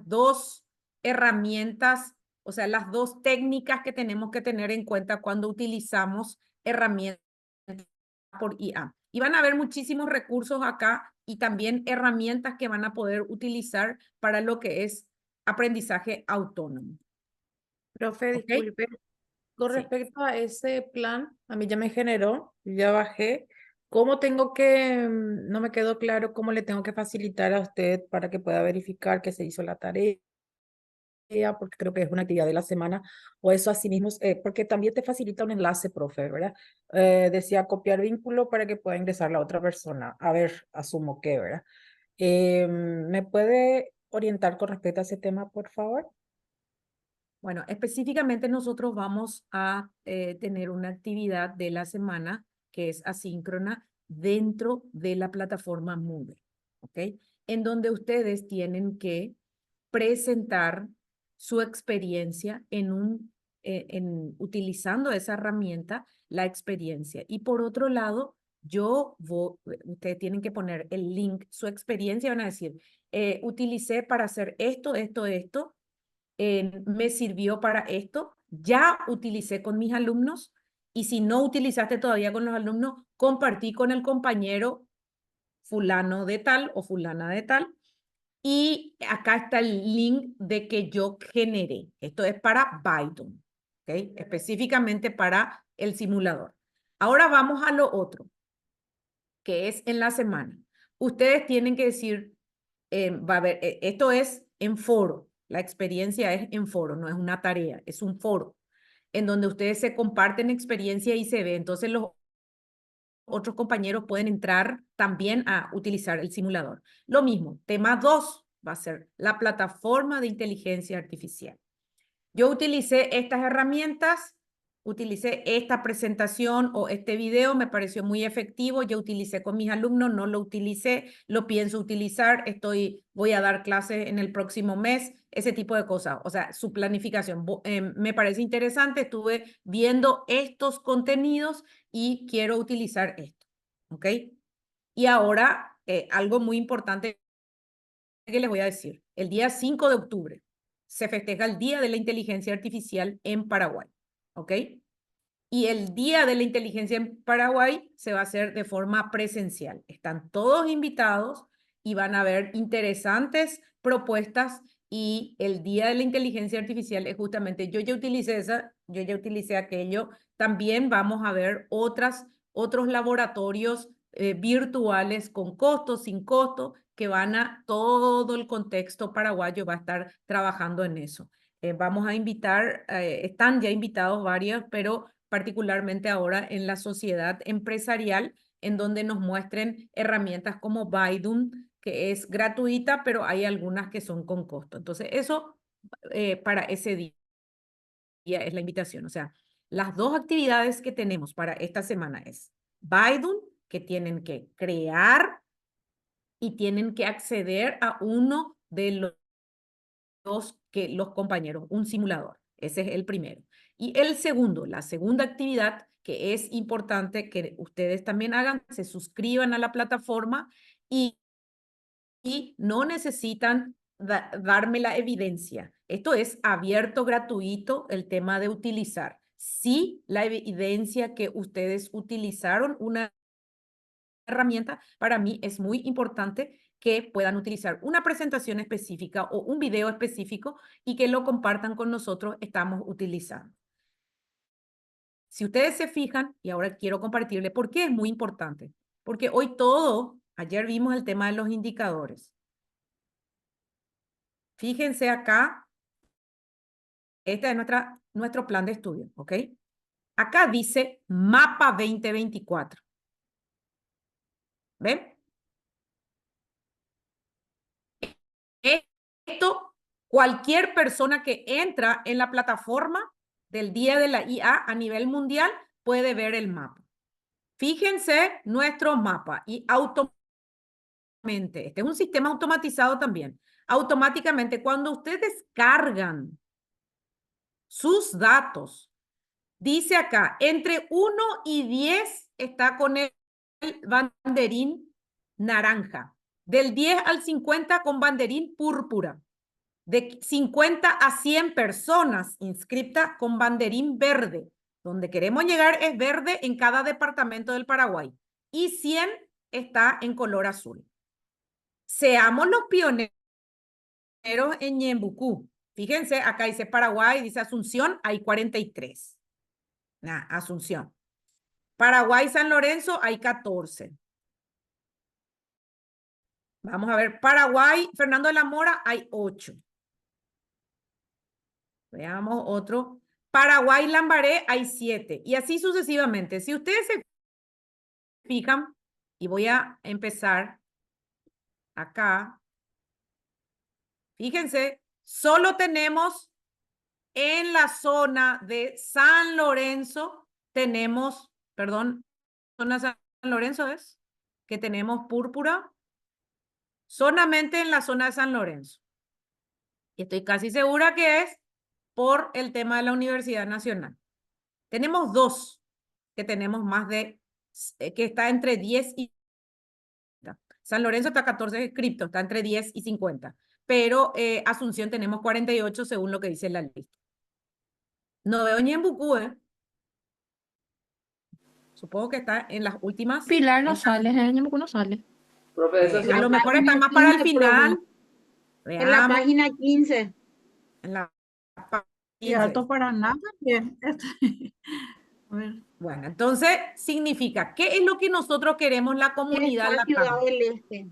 dos herramientas, o sea, las dos técnicas que tenemos que tener en cuenta cuando utilizamos herramientas por IA. Y van a haber muchísimos recursos acá y también herramientas que van a poder utilizar para lo que es aprendizaje autónomo. Profe, ¿Ok? disculpe. Con Sí. respecto a ese plan, a mí ya me generó, ya bajé. ¿Cómo tengo que, no me quedó claro cómo le tengo que facilitar a usted para que pueda verificar que se hizo la tarea? Porque creo que es una actividad de la semana, o eso así mismo, porque también te facilita un enlace, profe, ¿verdad? Decía copiar vínculo para que pueda ingresar la otra persona. A ver, asumo que, ¿verdad? ¿Me puede orientar con respecto a ese tema, por favor? Bueno, específicamente nosotros vamos a tener una actividad de la semana que es asíncrona dentro de la plataforma Moodle, ¿ok? En donde ustedes tienen que presentar su experiencia utilizando esa herramienta, la experiencia. Y por otro lado, ustedes tienen que poner el link, su experiencia, van a decir, utilicé para hacer esto, me sirvió para esto, ya utilicé con mis alumnos y si no utilizaste todavía con los alumnos, compartí con el compañero fulano de tal o fulana de tal. Y acá está el link de que yo generé. Esto es para Python, ¿ok? Específicamente para el simulador. Ahora vamos a lo otro, que es en la semana. Ustedes tienen que decir, va a haber, esto es en foro. La experiencia es en foro, no es una tarea, es un foro en donde ustedes se comparten experiencia y se ve. Entonces los otros compañeros pueden entrar también a utilizar el simulador. Lo mismo, tema 2 va a ser la plataforma de inteligencia artificial. Yo utilicé estas herramientas, utilicé esta presentación o este video, me pareció muy efectivo, yo utilicé con mis alumnos, no lo utilicé, lo pienso utilizar, voy a dar clases en el próximo mes, ese tipo de cosas. O sea, su planificación me parece interesante, estuve viendo estos contenidos y quiero utilizar esto, ¿ok? Y ahora, algo muy importante que les voy a decir, el día 5 de octubre se festeja el Día de la Inteligencia Artificial en Paraguay, ¿ok? Y el Día de la Inteligencia en Paraguay se va a hacer de forma presencial. Están todos invitados y van a haber interesantes propuestas y el Día de la Inteligencia Artificial es justamente, yo ya utilicé aquello, también vamos a ver otros laboratorios virtuales con costo, sin costo, que todo el contexto paraguayo va a estar trabajando en eso. Vamos a invitar, están ya invitados varios, pero particularmente ahora en la sociedad empresarial, en donde nos muestren herramientas como Baidu, que es gratuita, pero hay algunas que son con costo. Entonces, eso para ese día es la invitación. O sea, las dos actividades que tenemos para esta semana es Baidu, que tienen que crear y tienen que acceder a uno de los compañeros, un simulador. Ese es el primero. Y el segundo, la segunda actividad que es importante que ustedes también hagan, se suscriban a la plataforma y no necesitan darme la evidencia. Esto es abierto, gratuito, el tema de utilizar. Sí, la evidencia que ustedes utilizaron una herramienta, para mí es muy importante que puedan utilizar una presentación específica o un video específico y que lo compartan con nosotros, estamos utilizando. Si ustedes se fijan, y ahora quiero compartirle por qué es muy importante, porque ayer vimos el tema de los indicadores. Fíjense acá, este es nuestro plan de estudio, ¿ok? Acá dice Mapa 2024. ¿Ven? Esto, cualquier persona que entra en la plataforma del Día de la IA a nivel mundial puede ver el mapa. Fíjense nuestro mapa y automáticamente, este es un sistema automatizado también, automáticamente cuando ustedes cargan sus datos Dice acá, entre 1 y 10 está con el banderín naranja. Del 10 al 50 con banderín púrpura. De 50 a 100 personas inscritas con banderín verde. Donde queremos llegar es verde en cada departamento del Paraguay. Y 100 está en color azul. Seamos los pioneros en Ñembucú. Fíjense, acá dice Paraguay, dice Asunción, hay 43. Asunción. Paraguay, San Lorenzo, hay 14. Vamos a ver, Paraguay, Fernando de la Mora, hay 8. Veamos otro. Paraguay, Lambaré, hay 7. Y así sucesivamente. Si ustedes se fijan, y voy a empezar acá. Fíjense, solo tenemos en la zona de San Lorenzo, tenemos, perdón, zona de San Lorenzo es, que tenemos púrpura, solamente en la zona de San Lorenzo. Y estoy casi segura que es por el tema de la Universidad Nacional. Tenemos 2 que tenemos más de, que está entre 10 y... San Lorenzo está 14 inscriptos, está entre 10 y 50. Pero Asunción tenemos 48 según lo que dice la lista. No veo Ñembucú, ¿eh? Supongo que está en las últimas. Pilar no sale, Ñembucú no sale. Profe, esa A lo mejor está página más para el 15, final. profe. En la Veamos. página 15. En la Y Alto Paraná también. A ver. Bueno, entonces significa, ¿qué es lo que nosotros queremos la comunidad Está Ciudad LATAM? del Este.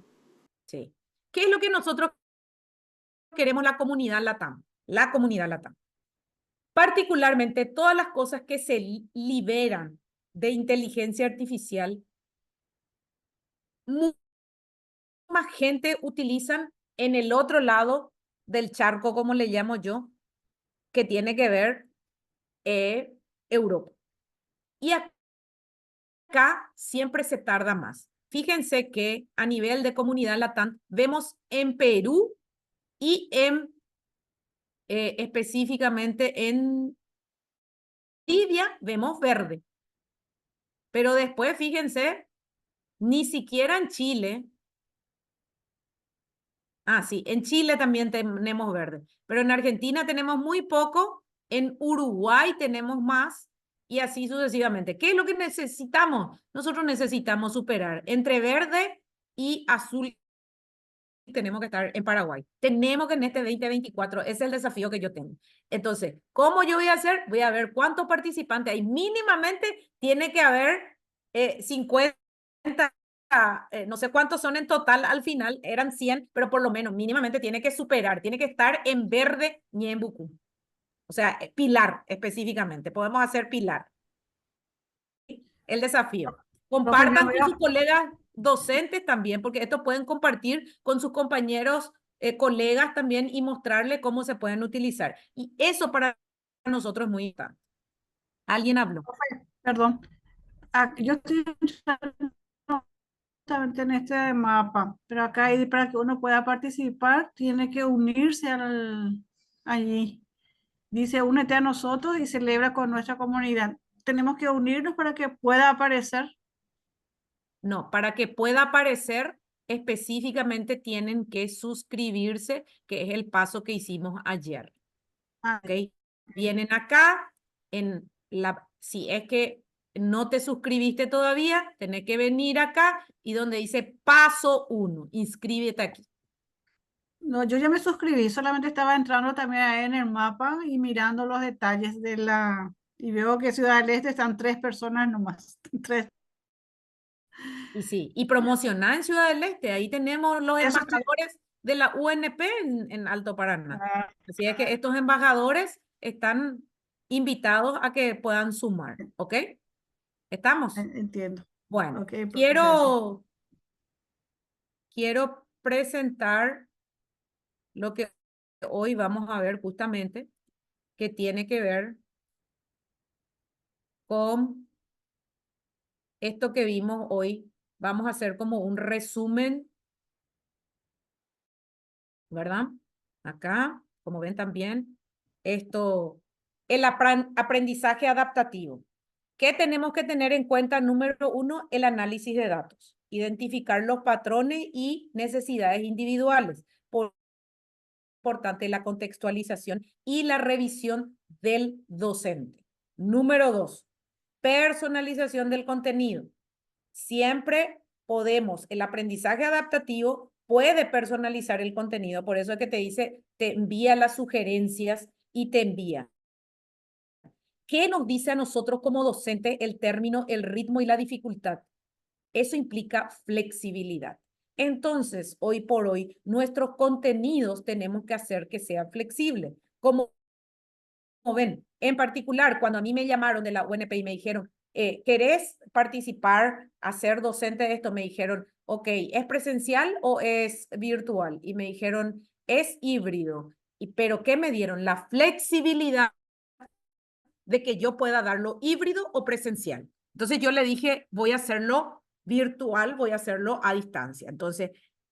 Sí. ¿Qué es lo que nosotros queremos la comunidad LATAM? La comunidad LATAM. Particularmente todas las cosas que se liberan de inteligencia artificial, más gente utilizan en el otro lado del charco, como le llamo yo, que tiene que ver Europa. Y acá siempre se tarda más. Fíjense que a nivel de comunidad LATAM vemos en Perú y en específicamente en Bolivia vemos verde. Pero después, fíjense, ni siquiera en Chile. Sí, en Chile también tenemos verde. Pero en Argentina tenemos muy poco, en Uruguay tenemos más y así sucesivamente. ¿Qué es lo que necesitamos? Nosotros necesitamos superar entre verde y azul. Tenemos que estar en Paraguay. Tenemos que en este 2024, ese es el desafío que yo tengo. Entonces, ¿cómo yo voy a hacer? Voy a ver cuántos participantes hay. Mínimamente tiene que haber 50, no sé cuántos son en total al final, eran 100, pero por lo menos mínimamente tiene que superar, tiene que estar en verde Ñembucú. O sea, Pilar específicamente. Podemos hacer Pilar. El desafío. Compartan con sus colegas docentes también, porque esto pueden compartir con sus compañeros, colegas también y mostrarle cómo se pueden utilizar. Y eso para nosotros es muy importante. ¿Alguien habló? Perdón. Yo estoy justamente en este mapa, pero acá para que uno pueda participar, tiene que unirse allí. Dice, únete a nosotros y celebra con nuestra comunidad. Tenemos que unirnos para que pueda aparecer. No, para que pueda aparecer específicamente tienen que suscribirse, que es el paso que hicimos ayer. ¿Ok? Vienen acá, si es que no te suscribiste todavía, tenés que venir acá y donde dice paso 1, inscríbete aquí. No, yo ya me suscribí, solamente estaba entrando también ahí en el mapa y mirando los detalles y veo que Ciudad del Este están 3 personas nomás, 3. Y sí, y promocionar en Ciudad del Este, ahí tenemos los embajadores de la UNP en Alto Paraná. Así es que estos embajadores están invitados a que puedan sumar, ¿ok? ¿Estamos? Entiendo. Bueno, Okay, quiero presentar lo que hoy vamos a ver justamente, que tiene que ver con esto que vimos hoy. Vamos a hacer como un resumen, ¿verdad? Acá, como ven también, esto el aprendizaje adaptativo. ¿Qué tenemos que tener en cuenta? Número 1, el análisis de datos. Identificar los patrones y necesidades individuales. Importante la contextualización y la revisión del docente. Número 2, personalización del contenido. Siempre podemos, el aprendizaje adaptativo puede personalizar el contenido, por eso es que te dice, te envía las sugerencias y te envía. ¿Qué nos dice a nosotros como docente el término, el ritmo y la dificultad? Eso implica flexibilidad. Entonces, hoy por hoy, nuestros contenidos tenemos que hacer que sean flexibles. Como ven, en particular, cuando a mí me llamaron de la UNP y me dijeron, ¿querés participar, ser docente de esto? Me dijeron, ok, ¿es presencial o es virtual? Y me dijeron, es híbrido. ¿Pero qué me dieron? La flexibilidad de que yo pueda darlo híbrido o presencial. Entonces yo le dije, voy a hacerlo virtual, voy a hacerlo a distancia. Entonces,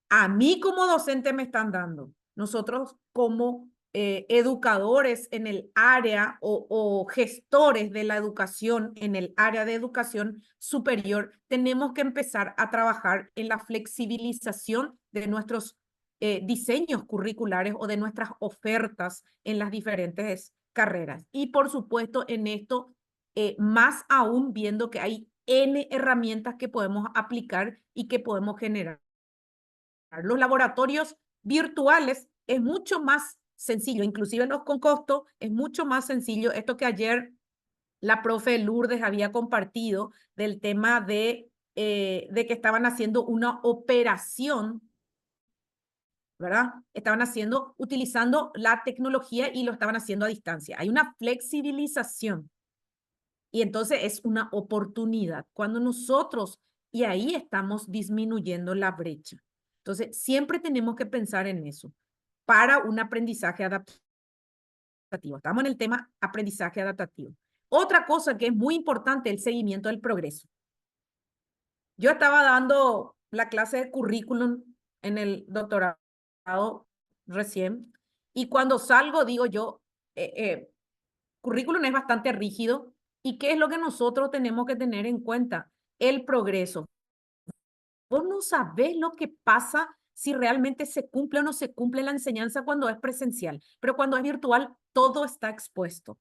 a mí como docente me están dando. Nosotros como educadores en el área o gestores de la educación en el área de educación superior, tenemos que empezar a trabajar en la flexibilización de nuestros diseños curriculares o de nuestras ofertas en las diferentes carreras. Y por supuesto en esto, más aún viendo que hay N herramientas que podemos aplicar y que podemos generar. Los laboratorios virtuales es mucho más sencillo, inclusive los con costo, es mucho más sencillo. Esto que ayer la profe Lourdes había compartido del tema de que estaban haciendo una operación, ¿verdad? Estaban haciendo, utilizando la tecnología y lo estaban haciendo a distancia. Hay una flexibilización. Y entonces es una oportunidad. Cuando nosotros, y ahí estamos disminuyendo la brecha. Entonces, siempre tenemos que pensar en eso para un aprendizaje adaptativo. Estamos en el tema aprendizaje adaptativo. Otra cosa que es muy importante, el seguimiento del progreso. Yo estaba dando la clase de currículum en el doctorado recién, y cuando salgo digo yo, currículum es bastante rígido, ¿y qué es lo que nosotros tenemos que tener en cuenta? El progreso. Vos no sabés lo que pasa si realmente se cumple o no se cumple la enseñanza cuando es presencial, pero cuando es virtual, todo está expuesto.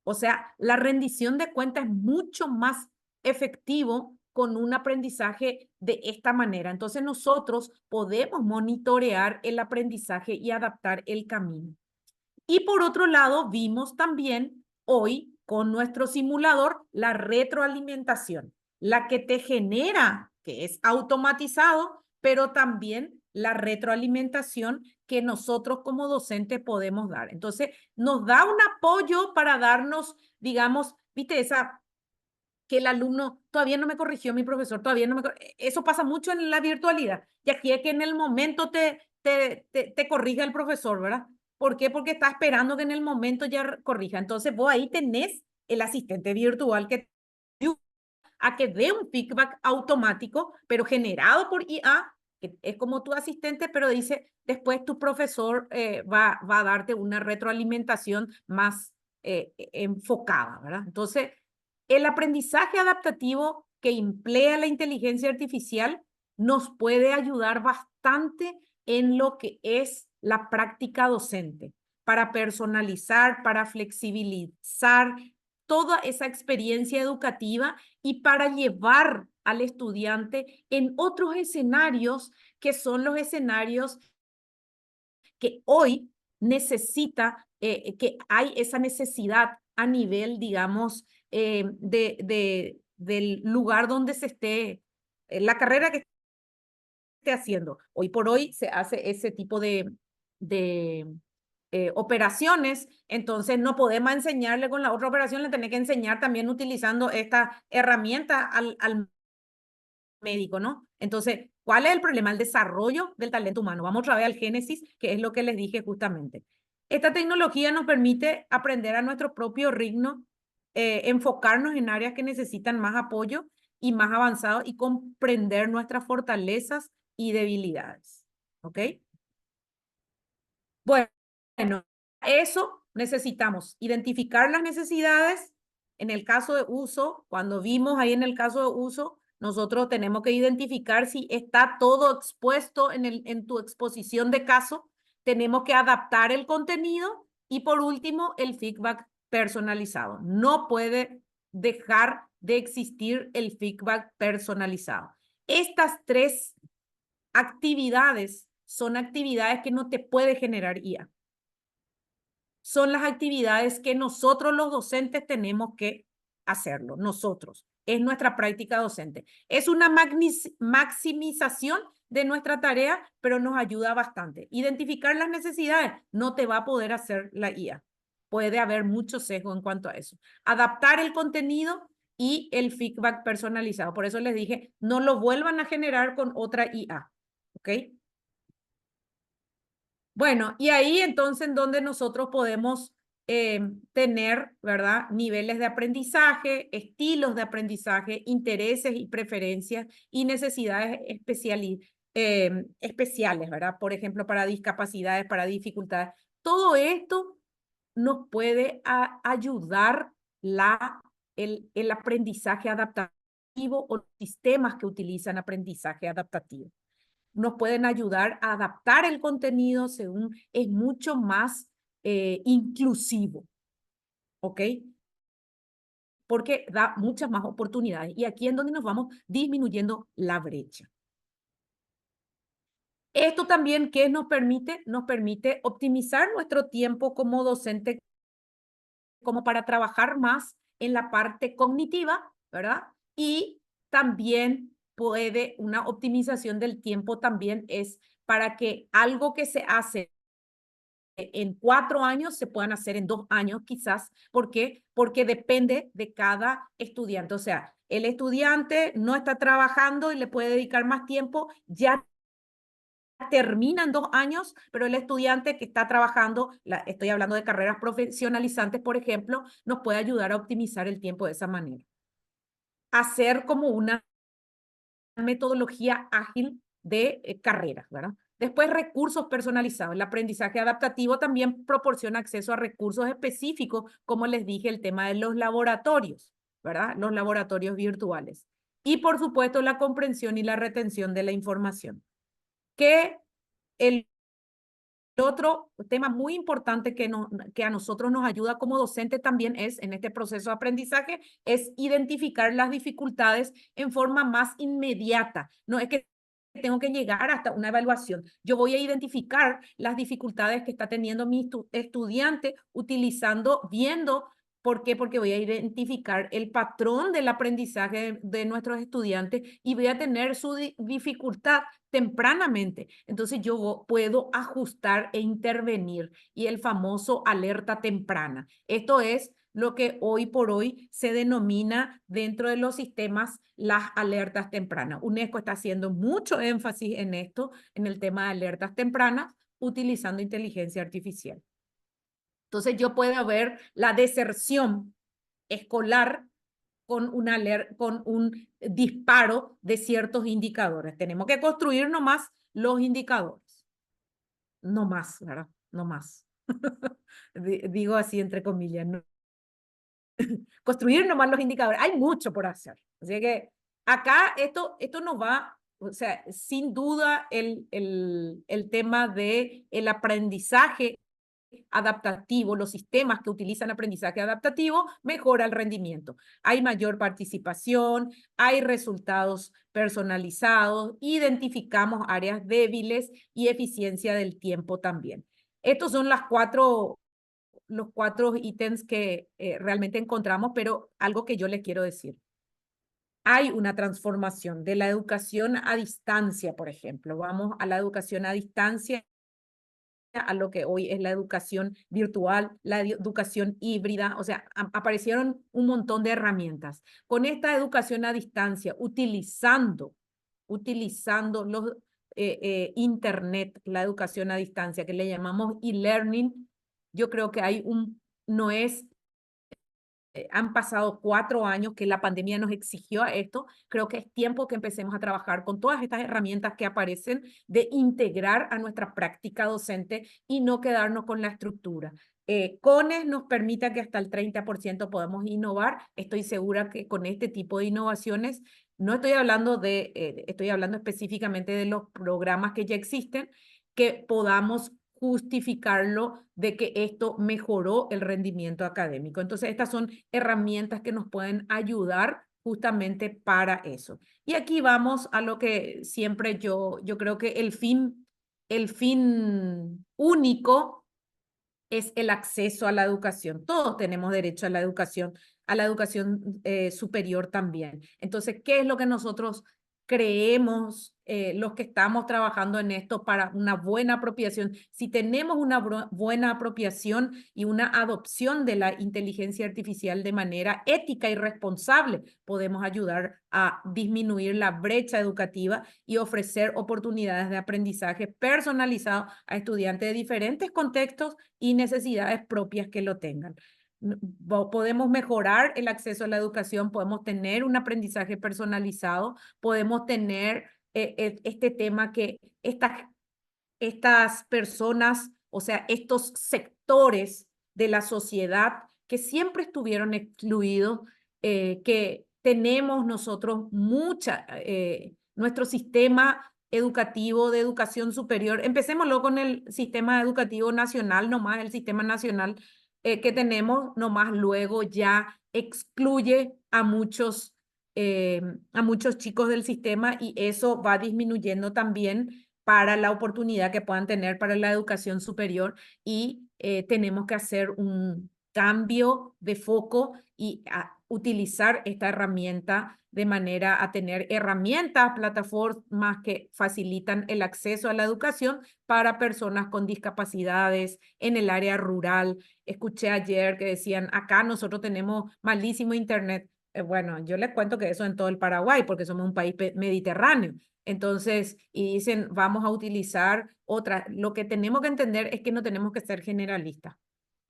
O sea, la rendición de cuentas es mucho más efectivo con un aprendizaje de esta manera. Entonces nosotros podemos monitorear el aprendizaje y adaptar el camino. Y por otro lado, vimos también hoy con nuestro simulador la retroalimentación, la que te genera, que es automatizado, pero también la retroalimentación que nosotros como docentes podemos dar. Entonces, nos da un apoyo para darnos, digamos, viste, esa que el alumno todavía no me corrigió mi profesor, todavía no me eso pasa mucho en la virtualidad. Y aquí es que en el momento te corrija el profesor, ¿verdad? ¿Por qué? Porque está esperando que en el momento ya corrija. Entonces vos ahí tenés el asistente virtual que a que dé un feedback automático, pero generado por IA, que es como tu asistente, pero dice, después tu profesor va a darte una retroalimentación más enfocada, ¿verdad? Entonces, el aprendizaje adaptativo que emplea la inteligencia artificial nos puede ayudar bastante en lo que es la práctica docente, para personalizar, para flexibilizar toda esa experiencia educativa y para llevar al estudiante en otros escenarios que son los escenarios que hoy necesita, que hay esa necesidad a nivel, digamos, del lugar donde se esté, la carrera que esté haciendo. Hoy por hoy se hace ese tipo de operaciones, entonces no podemos enseñarle con la otra operación, le tenés que enseñar también utilizando esta herramienta al médico, ¿no? Entonces, ¿cuál es el problema? El desarrollo del talento humano. Vamos otra vez al génesis, que es lo que les dije justamente. Esta tecnología nos permite aprender a nuestro propio ritmo, enfocarnos en áreas que necesitan más apoyo y más avanzado y comprender nuestras fortalezas y debilidades. ¿Ok? Bueno, eso necesitamos identificar las necesidades. En el caso de uso, cuando vimos ahí en el caso de uso, nosotros tenemos que identificar si está todo expuesto en tu exposición de caso. Tenemos que adaptar el contenido y por último, el feedback personalizado. No puede dejar de existir el feedback personalizado. Estas 3 actividades son actividades que no te puede generar IA. Son las actividades que nosotros los docentes tenemos que hacerlo, nosotros. Es nuestra práctica docente. Es una maximización de nuestra tarea, pero nos ayuda bastante. Identificar las necesidades no te va a poder hacer la IA. Puede haber mucho sesgo en cuanto a eso. Adaptar el contenido y el feedback personalizado. Por eso les dije, no lo vuelvan a generar con otra IA. ¿Ok? Bueno, y ahí entonces en donde nosotros podemos tener, ¿verdad? Niveles de aprendizaje, estilos de aprendizaje, intereses y preferencias y necesidades especiales, ¿verdad? Por ejemplo, para discapacidades, para dificultades. Todo esto nos puede ayudar el aprendizaje adaptativo o los sistemas que utilizan aprendizaje adaptativo. Nos pueden ayudar a adaptar el contenido según es mucho más inclusivo, ¿ok? Porque da muchas más oportunidades y aquí es donde nos vamos disminuyendo la brecha. Esto también, ¿qué nos permite? Nos permite optimizar nuestro tiempo como docente, como para trabajar más en la parte cognitiva, ¿verdad? Y también puede, una optimización del tiempo también es para que algo que se hace en 4 años se puedan hacer en 2 años quizás. ¿Por qué? Porque depende de cada estudiante. O sea, el estudiante no está trabajando y le puede dedicar más tiempo, ya termina en 2 años, pero el estudiante que está trabajando, estoy hablando de carreras profesionalizantes, por ejemplo, nos puede ayudar a optimizar el tiempo de esa manera. Hacer como una metodología ágil de carreras, ¿verdad? Después, recursos personalizados. El aprendizaje adaptativo también proporciona acceso a recursos específicos, como les dije, el tema de los laboratorios, ¿verdad? Los laboratorios virtuales. Y, por supuesto, la comprensión y la retención de la información. Que el otro tema muy importante que a nosotros nos ayuda como docentes también es, en este proceso de aprendizaje, es identificar las dificultades en forma más inmediata. No es que tengo que llegar hasta una evaluación. Yo voy a identificar las dificultades que está teniendo mi estudiante viendo. ¿Por qué? Porque voy a identificar el patrón del aprendizaje de nuestros estudiantes y voy a tener su dificultad tempranamente. Entonces yo puedo ajustar e intervenir y el famoso alerta temprana. Esto es lo que hoy por hoy se denomina dentro de los sistemas las alertas tempranas. UNESCO está haciendo mucho énfasis en esto, en el tema de alertas tempranas, utilizando inteligencia artificial. Entonces yo puedo ver la deserción escolar con un disparo de ciertos indicadores. Tenemos que construir nomás los indicadores. No más, ¿verdad? No más. Digo así entre comillas. ¿No? Construir nomás los indicadores. Hay mucho por hacer. Así que acá esto nos va, o sea, sin duda el tema del aprendizaje adaptativo, los sistemas que utilizan aprendizaje adaptativo, mejora el rendimiento. Hay mayor participación, hay resultados personalizados, identificamos áreas débiles y eficiencia del tiempo también. Estos son los 4 ítems que realmente encontramos, pero algo que yo les quiero decir. Hay una transformación de la educación a distancia, por ejemplo. Vamos a la educación a distancia, a lo que hoy es la educación virtual, la educación híbrida, o sea, aparecieron un montón de herramientas. Con esta educación a distancia, utilizando los internet, la educación a distancia, que le llamamos e-learning, yo creo que han pasado 4 años que la pandemia nos exigió a esto. Creo que es tiempo que empecemos a trabajar con todas estas herramientas que aparecen, de integrar a nuestra práctica docente y no quedarnos con la estructura. CONES nos permita que hasta el 30% podamos innovar. Estoy segura que con este tipo de innovaciones, no estoy hablando estoy hablando específicamente de los programas que ya existen, que podamos justificarlo de que esto mejoró el rendimiento académico. Entonces, estas son herramientas que nos pueden ayudar justamente para eso. Y aquí vamos a lo que siempre yo creo que el fin único es el acceso a la educación. Todos tenemos derecho a la educación superior también. Entonces, ¿qué es lo que nosotros creemos, los que estamos trabajando en esto para una buena apropiación? Si tenemos una buena apropiación y una adopción de la inteligencia artificial de manera ética y responsable, podemos ayudar a disminuir la brecha educativa y ofrecer oportunidades de aprendizaje personalizado a estudiantes de diferentes contextos y necesidades propias que lo tengan. Podemos mejorar el acceso a la educación, podemos tener un aprendizaje personalizado, podemos tener este tema que estas personas, o sea, estos sectores de la sociedad que siempre estuvieron excluidos, que tenemos nosotros nuestro sistema educativo de educación superior. Empecémoslo con el sistema educativo nacional, nomás el sistema nacional que tenemos, nomás luego ya excluye a muchos chicos del sistema y eso va disminuyendo también para la oportunidad que puedan tener para la educación superior y tenemos que hacer un cambio de foco y utilizar esta herramienta de manera a tener herramientas, plataformas que facilitan el acceso a la educación para personas con discapacidades en el área rural. Escuché ayer que decían, acá nosotros tenemos malísimo internet. Bueno, yo les cuento que eso en todo el Paraguay, porque somos un país mediterráneo. Entonces, y dicen, vamos a utilizar otra. Lo que tenemos que entender es que no tenemos que ser generalistas.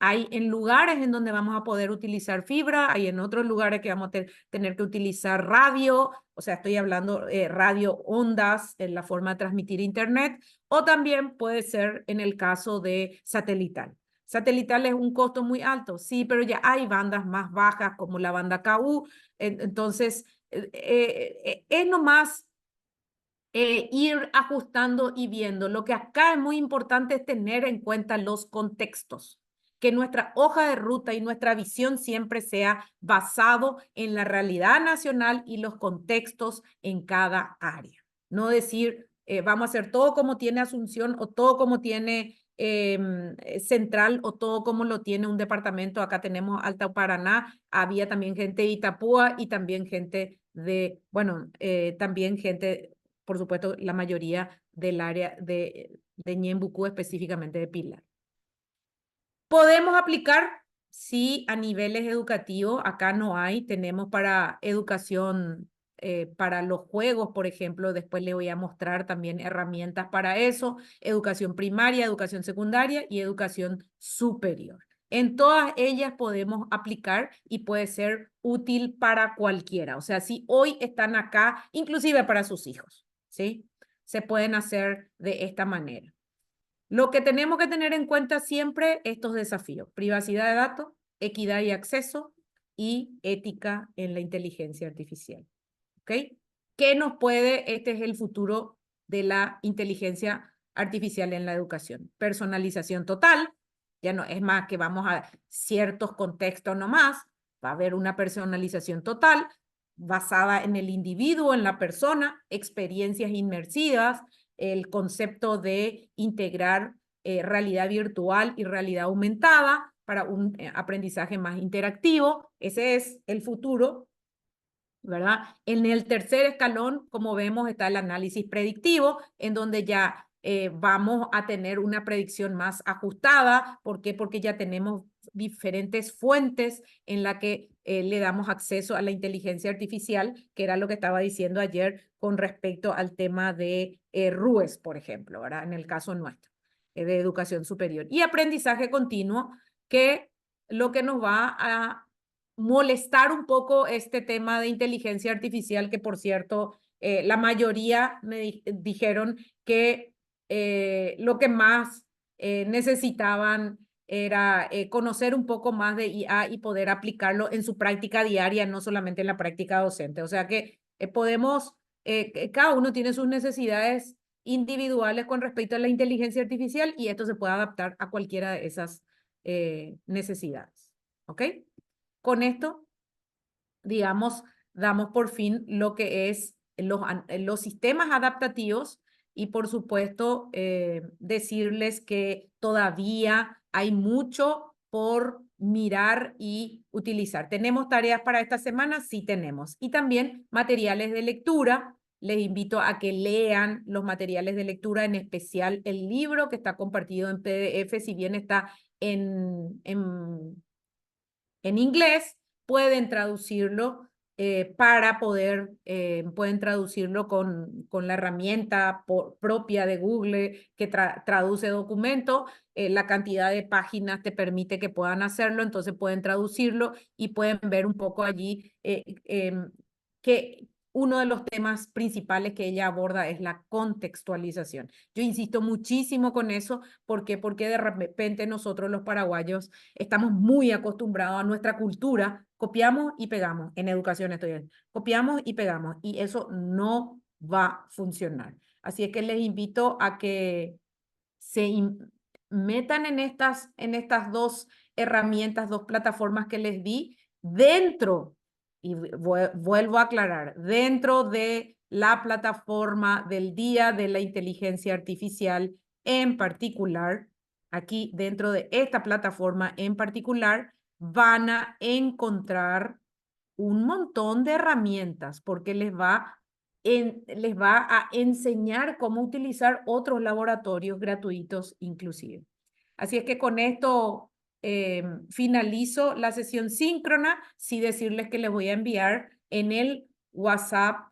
Hay en lugares en donde vamos a poder utilizar fibra, hay en otros lugares que vamos a tener que utilizar radio, o sea, estoy hablando radio ondas en la forma de transmitir internet, o también puede ser en el caso de satelital. Satelital es un costo muy alto, sí, pero ya hay bandas más bajas como la banda KU, entonces es nomás ir ajustando y viendo. Lo que acá es muy importante es tener en cuenta los contextos, que nuestra hoja de ruta y nuestra visión siempre sea basado en la realidad nacional y los contextos en cada área. No decir, vamos a hacer todo como tiene Asunción o todo como tiene Central o todo como lo tiene un departamento. Acá tenemos Alto Paraná, había también gente de Itapúa y también gente de, bueno, también gente, por supuesto, la mayoría del área de Ñembucú, específicamente de Pilar. Podemos aplicar, sí, a niveles educativos. Acá no hay. Tenemos para educación, para los juegos, por ejemplo. Después le voy a mostrar también herramientas para eso. Educación primaria, educación secundaria y educación superior. En todas ellas podemos aplicar y puede ser útil para cualquiera. O sea, si hoy están acá, inclusive para sus hijos, ¿sí? Se pueden hacer de esta manera. Lo que tenemos que tener en cuenta siempre estos desafíos: privacidad de datos, equidad y acceso y ética en la inteligencia artificial. ¿Ok? ¿Qué nos puede? Este es el futuro de la inteligencia artificial en la educación. Personalización total. Ya no es más que vamos a ciertos contextos nomás. Va a haber una personalización total basada en el individuo, en la persona, experiencias inmersivas, el concepto de integrar realidad virtual y realidad aumentada para un aprendizaje más interactivo. Ese es el futuro, ¿verdad? En el tercer escalón, como vemos, está el análisis predictivo, en donde ya vamos a tener una predicción más ajustada. ¿Por qué? Porque ya tenemos diferentes fuentes en la que le damos acceso a la inteligencia artificial, que era lo que estaba diciendo ayer con respecto al tema de RUES, por ejemplo, ¿verdad? En el caso nuestro, de educación superior. Y aprendizaje continuo, que lo que nos va a molestar un poco este tema de inteligencia artificial, que por cierto, la mayoría me dijeron que lo que más necesitaban era conocer un poco más de IA y poder aplicarlo en su práctica diaria, no solamente en la práctica docente. O sea que cada uno tiene sus necesidades individuales con respecto a la inteligencia artificial y esto se puede adaptar a cualquiera de esas necesidades. ¿Ok? Con esto, digamos, damos por fin lo que es los sistemas adaptativos y por supuesto decirles que todavía hay mucho por mirar y utilizar. ¿Tenemos tareas para esta semana? Sí tenemos. Y también materiales de lectura. Les invito a que lean los materiales de lectura, en especial el libro que está compartido en PDF, si bien está en inglés, pueden traducirlo pueden traducirlo con la herramienta propia de Google que traduce documentos. La cantidad de páginas te permite que puedan hacerlo, entonces pueden traducirlo y pueden ver un poco allí que uno de los temas principales que ella aborda es la contextualización. Yo insisto muchísimo con eso. ¿Por qué? Porque de repente nosotros los paraguayos estamos muy acostumbrados a nuestra cultura, copiamos y pegamos, en educación estoy bien, copiamos y pegamos, y eso no va a funcionar. Así es que les invito a que se metan en estas dos herramientas, dos plataformas que les di, dentro, y vuelvo a aclarar, dentro de la plataforma del Día de la Inteligencia Artificial en particular. Aquí dentro de esta plataforma en particular van a encontrar un montón de herramientas porque les va a enseñar cómo utilizar otros laboratorios gratuitos inclusive. Así es que con esto finalizo la sesión síncrona. Sí decirles que les voy a enviar en el WhatsApp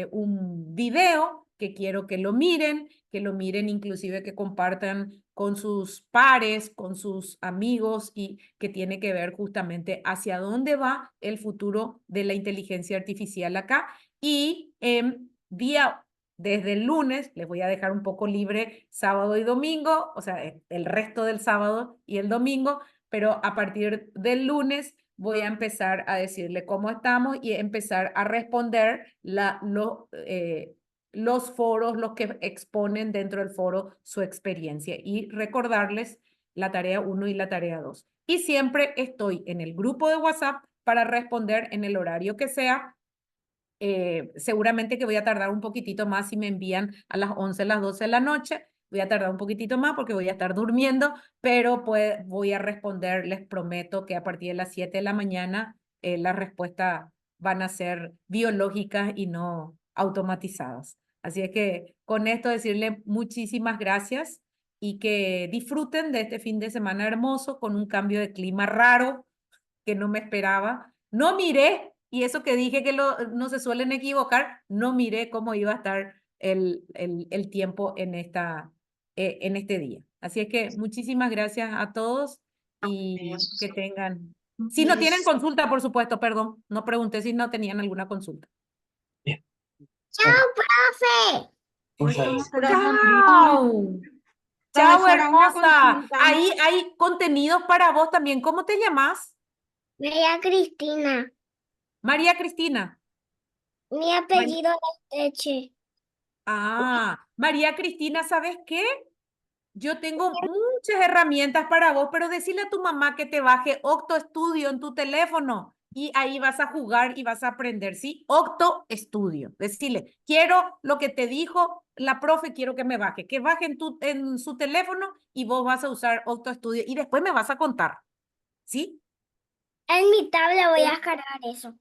un video que quiero que lo miren inclusive que compartan con sus pares, con sus amigos y que tiene que ver justamente hacia dónde va el futuro de la inteligencia artificial acá. Y desde el lunes, les voy a dejar un poco libre sábado y domingo, o sea, el resto del sábado y el domingo, pero a partir del lunes voy a empezar a decirle cómo estamos y empezar a responder los foros, los que exponen dentro del foro su experiencia y recordarles la tarea 1 y la tarea 2. Y siempre estoy en el grupo de WhatsApp para responder en el horario que sea. Seguramente que voy a tardar un poquitito más si me envían a las 11, las 12 de la noche. Voy a tardar un poquitito más porque voy a estar durmiendo, pero pues voy a responder, les prometo que a partir de las 7 de la mañana las respuestas van a ser biológicas y no automatizadas. Así es que con esto decirle muchísimas gracias y que disfruten de este fin de semana hermoso con un cambio de clima raro que no me esperaba. No miré, y eso que dije que no se suelen equivocar, no miré cómo iba a estar el tiempo en este día. Así es que muchísimas gracias a todos y que tengan... Si no tienen consulta, por supuesto, perdón, no pregunté si no tenían alguna consulta. ¡Chao, profe! Esto no tenemos ¡Chao! ¡Chao, Profesora, una hermosa! consulta. Ahí hay contenidos para vos también. ¿Cómo te llamas? María Cristina. María Cristina. Mi apellido es Teche. María Cristina, ¿sabes qué? Yo tengo muchas herramientas para vos, pero decirle a tu mamá que te baje Octo Studio en tu teléfono y ahí vas a jugar y vas a aprender, ¿sí? Octo Studio. Decirle, quiero lo que te dijo la profe, quiero que me baje. Que baje en su teléfono y vos vas a usar Octo Studio y después me vas a contar, ¿sí? En mi tablet voy a descargar eso.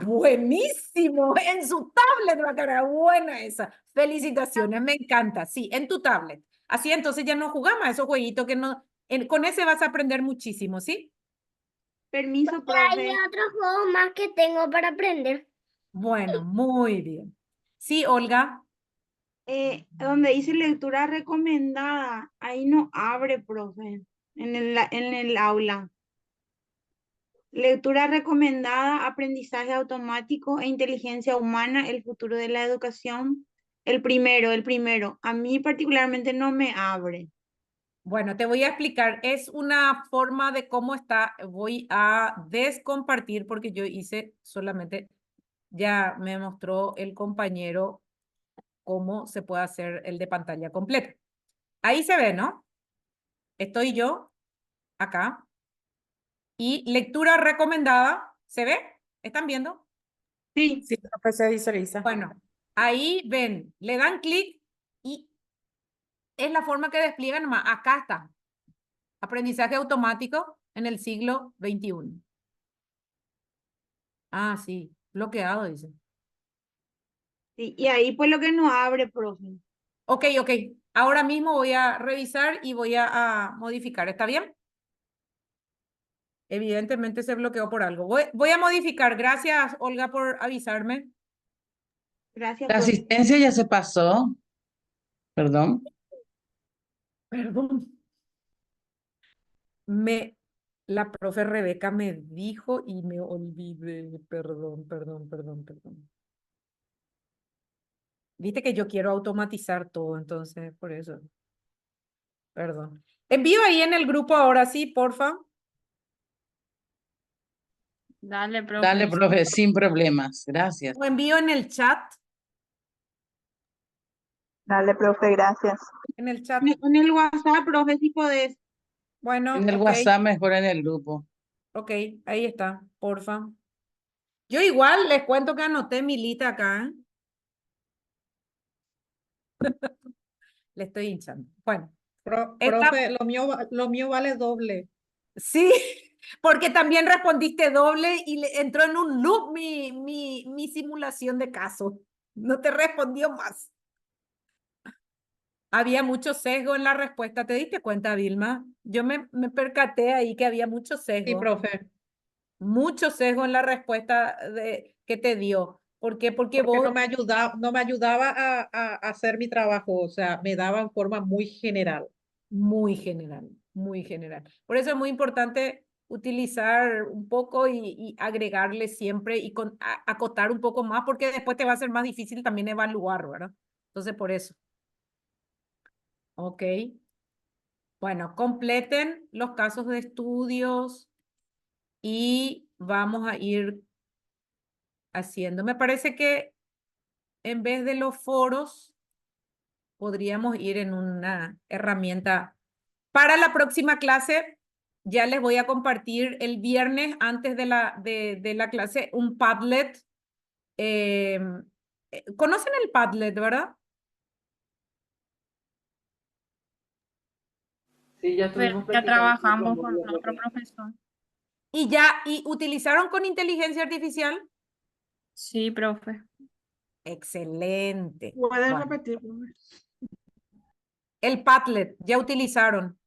Buenísimo. En su tablet va a quedar buena esa. Felicitaciones, me encanta. Sí, en tu tablet. Así entonces ya no jugamos a esos jueguitos que no... con ese vas a aprender muchísimo, ¿sí? Permiso, Hay profe. otros juegos más que tengo para aprender. Bueno, muy bien. Sí, Olga. Donde dice lectura recomendada, ahí no abre, profe, en el aula. Lectura recomendada, aprendizaje automático e inteligencia humana, el futuro de la educación. El primero. A mí particularmente no me abre. Bueno, te voy a explicar. Es una forma de cómo está. Voy a descompartir porque yo hice solamente, ya me mostró el compañero cómo se puede hacer el de pantalla completa. Ahí se ve, ¿no? Estoy yo acá. Y lectura recomendada. ¿Se ve? ¿Están viendo? Sí. Sí, profe, se visualiza. Bueno, ahí ven, le dan clic y es la forma que despliegan nomás. Acá está. Aprendizaje automático en el siglo XXI. Ah, sí, bloqueado, dice. Sí, y ahí pues lo que no abre, profe. Ok. Ahora mismo voy a revisar y voy a modificar. ¿Está bien? Evidentemente se bloqueó por algo. Voy a modificar. Gracias, Olga, por avisarme. Gracias, La profe. asistencia ya se pasó. Perdón. Perdón. La profe Rebeca me dijo y me olvidé. Perdón. Viste que yo quiero automatizar todo, entonces, por eso. Perdón. Envío ahí en el grupo ahora sí, porfa. Dale, profe. Dale, profe, sin problemas. Gracias. Lo envío en el chat. Dale, profe, gracias. En el chat. En el WhatsApp, profe, si podés. Bueno, En el ok. WhatsApp, mejor en el grupo. Ok, ahí está, porfa. Yo igual les cuento que anoté mi lista acá. Le estoy hinchando. Bueno, Profe, lo mío vale doble. sí, porque también respondiste doble y entró en un loop mi simulación de caso. No te respondió más. Había mucho sesgo en la respuesta. ¿Te diste cuenta, Vilma? Yo me percaté ahí que había mucho sesgo. Sí, profe. Mucho sesgo en la respuesta que te dio. ¿Por qué? Porque vos... No me ayudaba a hacer mi trabajo, o sea, me daba en forma muy general. Muy general, muy general. Por eso es muy importante utilizar un poco y agregarle siempre y acotar un poco más, porque después te va a ser más difícil también evaluar, ¿verdad? Entonces, por eso. Ok. Bueno, completen los casos de estudios y vamos a ir haciendo. Me parece que en vez de los foros, podríamos ir en una herramienta. Para la próxima clase, ya les voy a compartir el viernes antes de la clase un Padlet. ¿Conocen el Padlet, verdad? Sí, ya Pero estuvimos ya practicando con otro trabajamos con módulo, otro profe. profesor. ¿Y utilizaron con inteligencia artificial? Sí, profe. Excelente. ¿Puedes Bueno, repetir, profe? el Padlet, ya utilizaron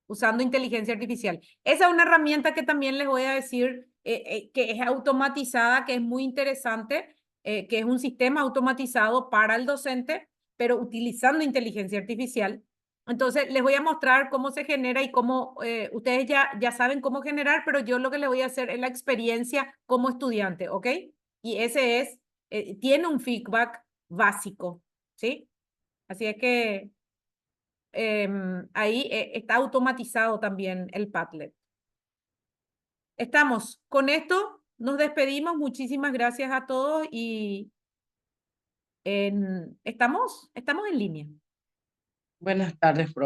usando inteligencia artificial. Esa es una herramienta que también les voy a decir que es automatizada, que es muy interesante, que es un sistema automatizado para el docente, pero utilizando inteligencia artificial. Entonces, les voy a mostrar cómo se genera y cómo ustedes ya saben cómo generar, pero yo lo que les voy a hacer es la experiencia como estudiante, ¿ok? Y ese es, tiene un feedback básico, ¿sí? Así es que ahí está automatizado también el Padlet. Estamos con esto, nos despedimos. Muchísimas gracias a todos y estamos en línea. Buenas tardes, profe.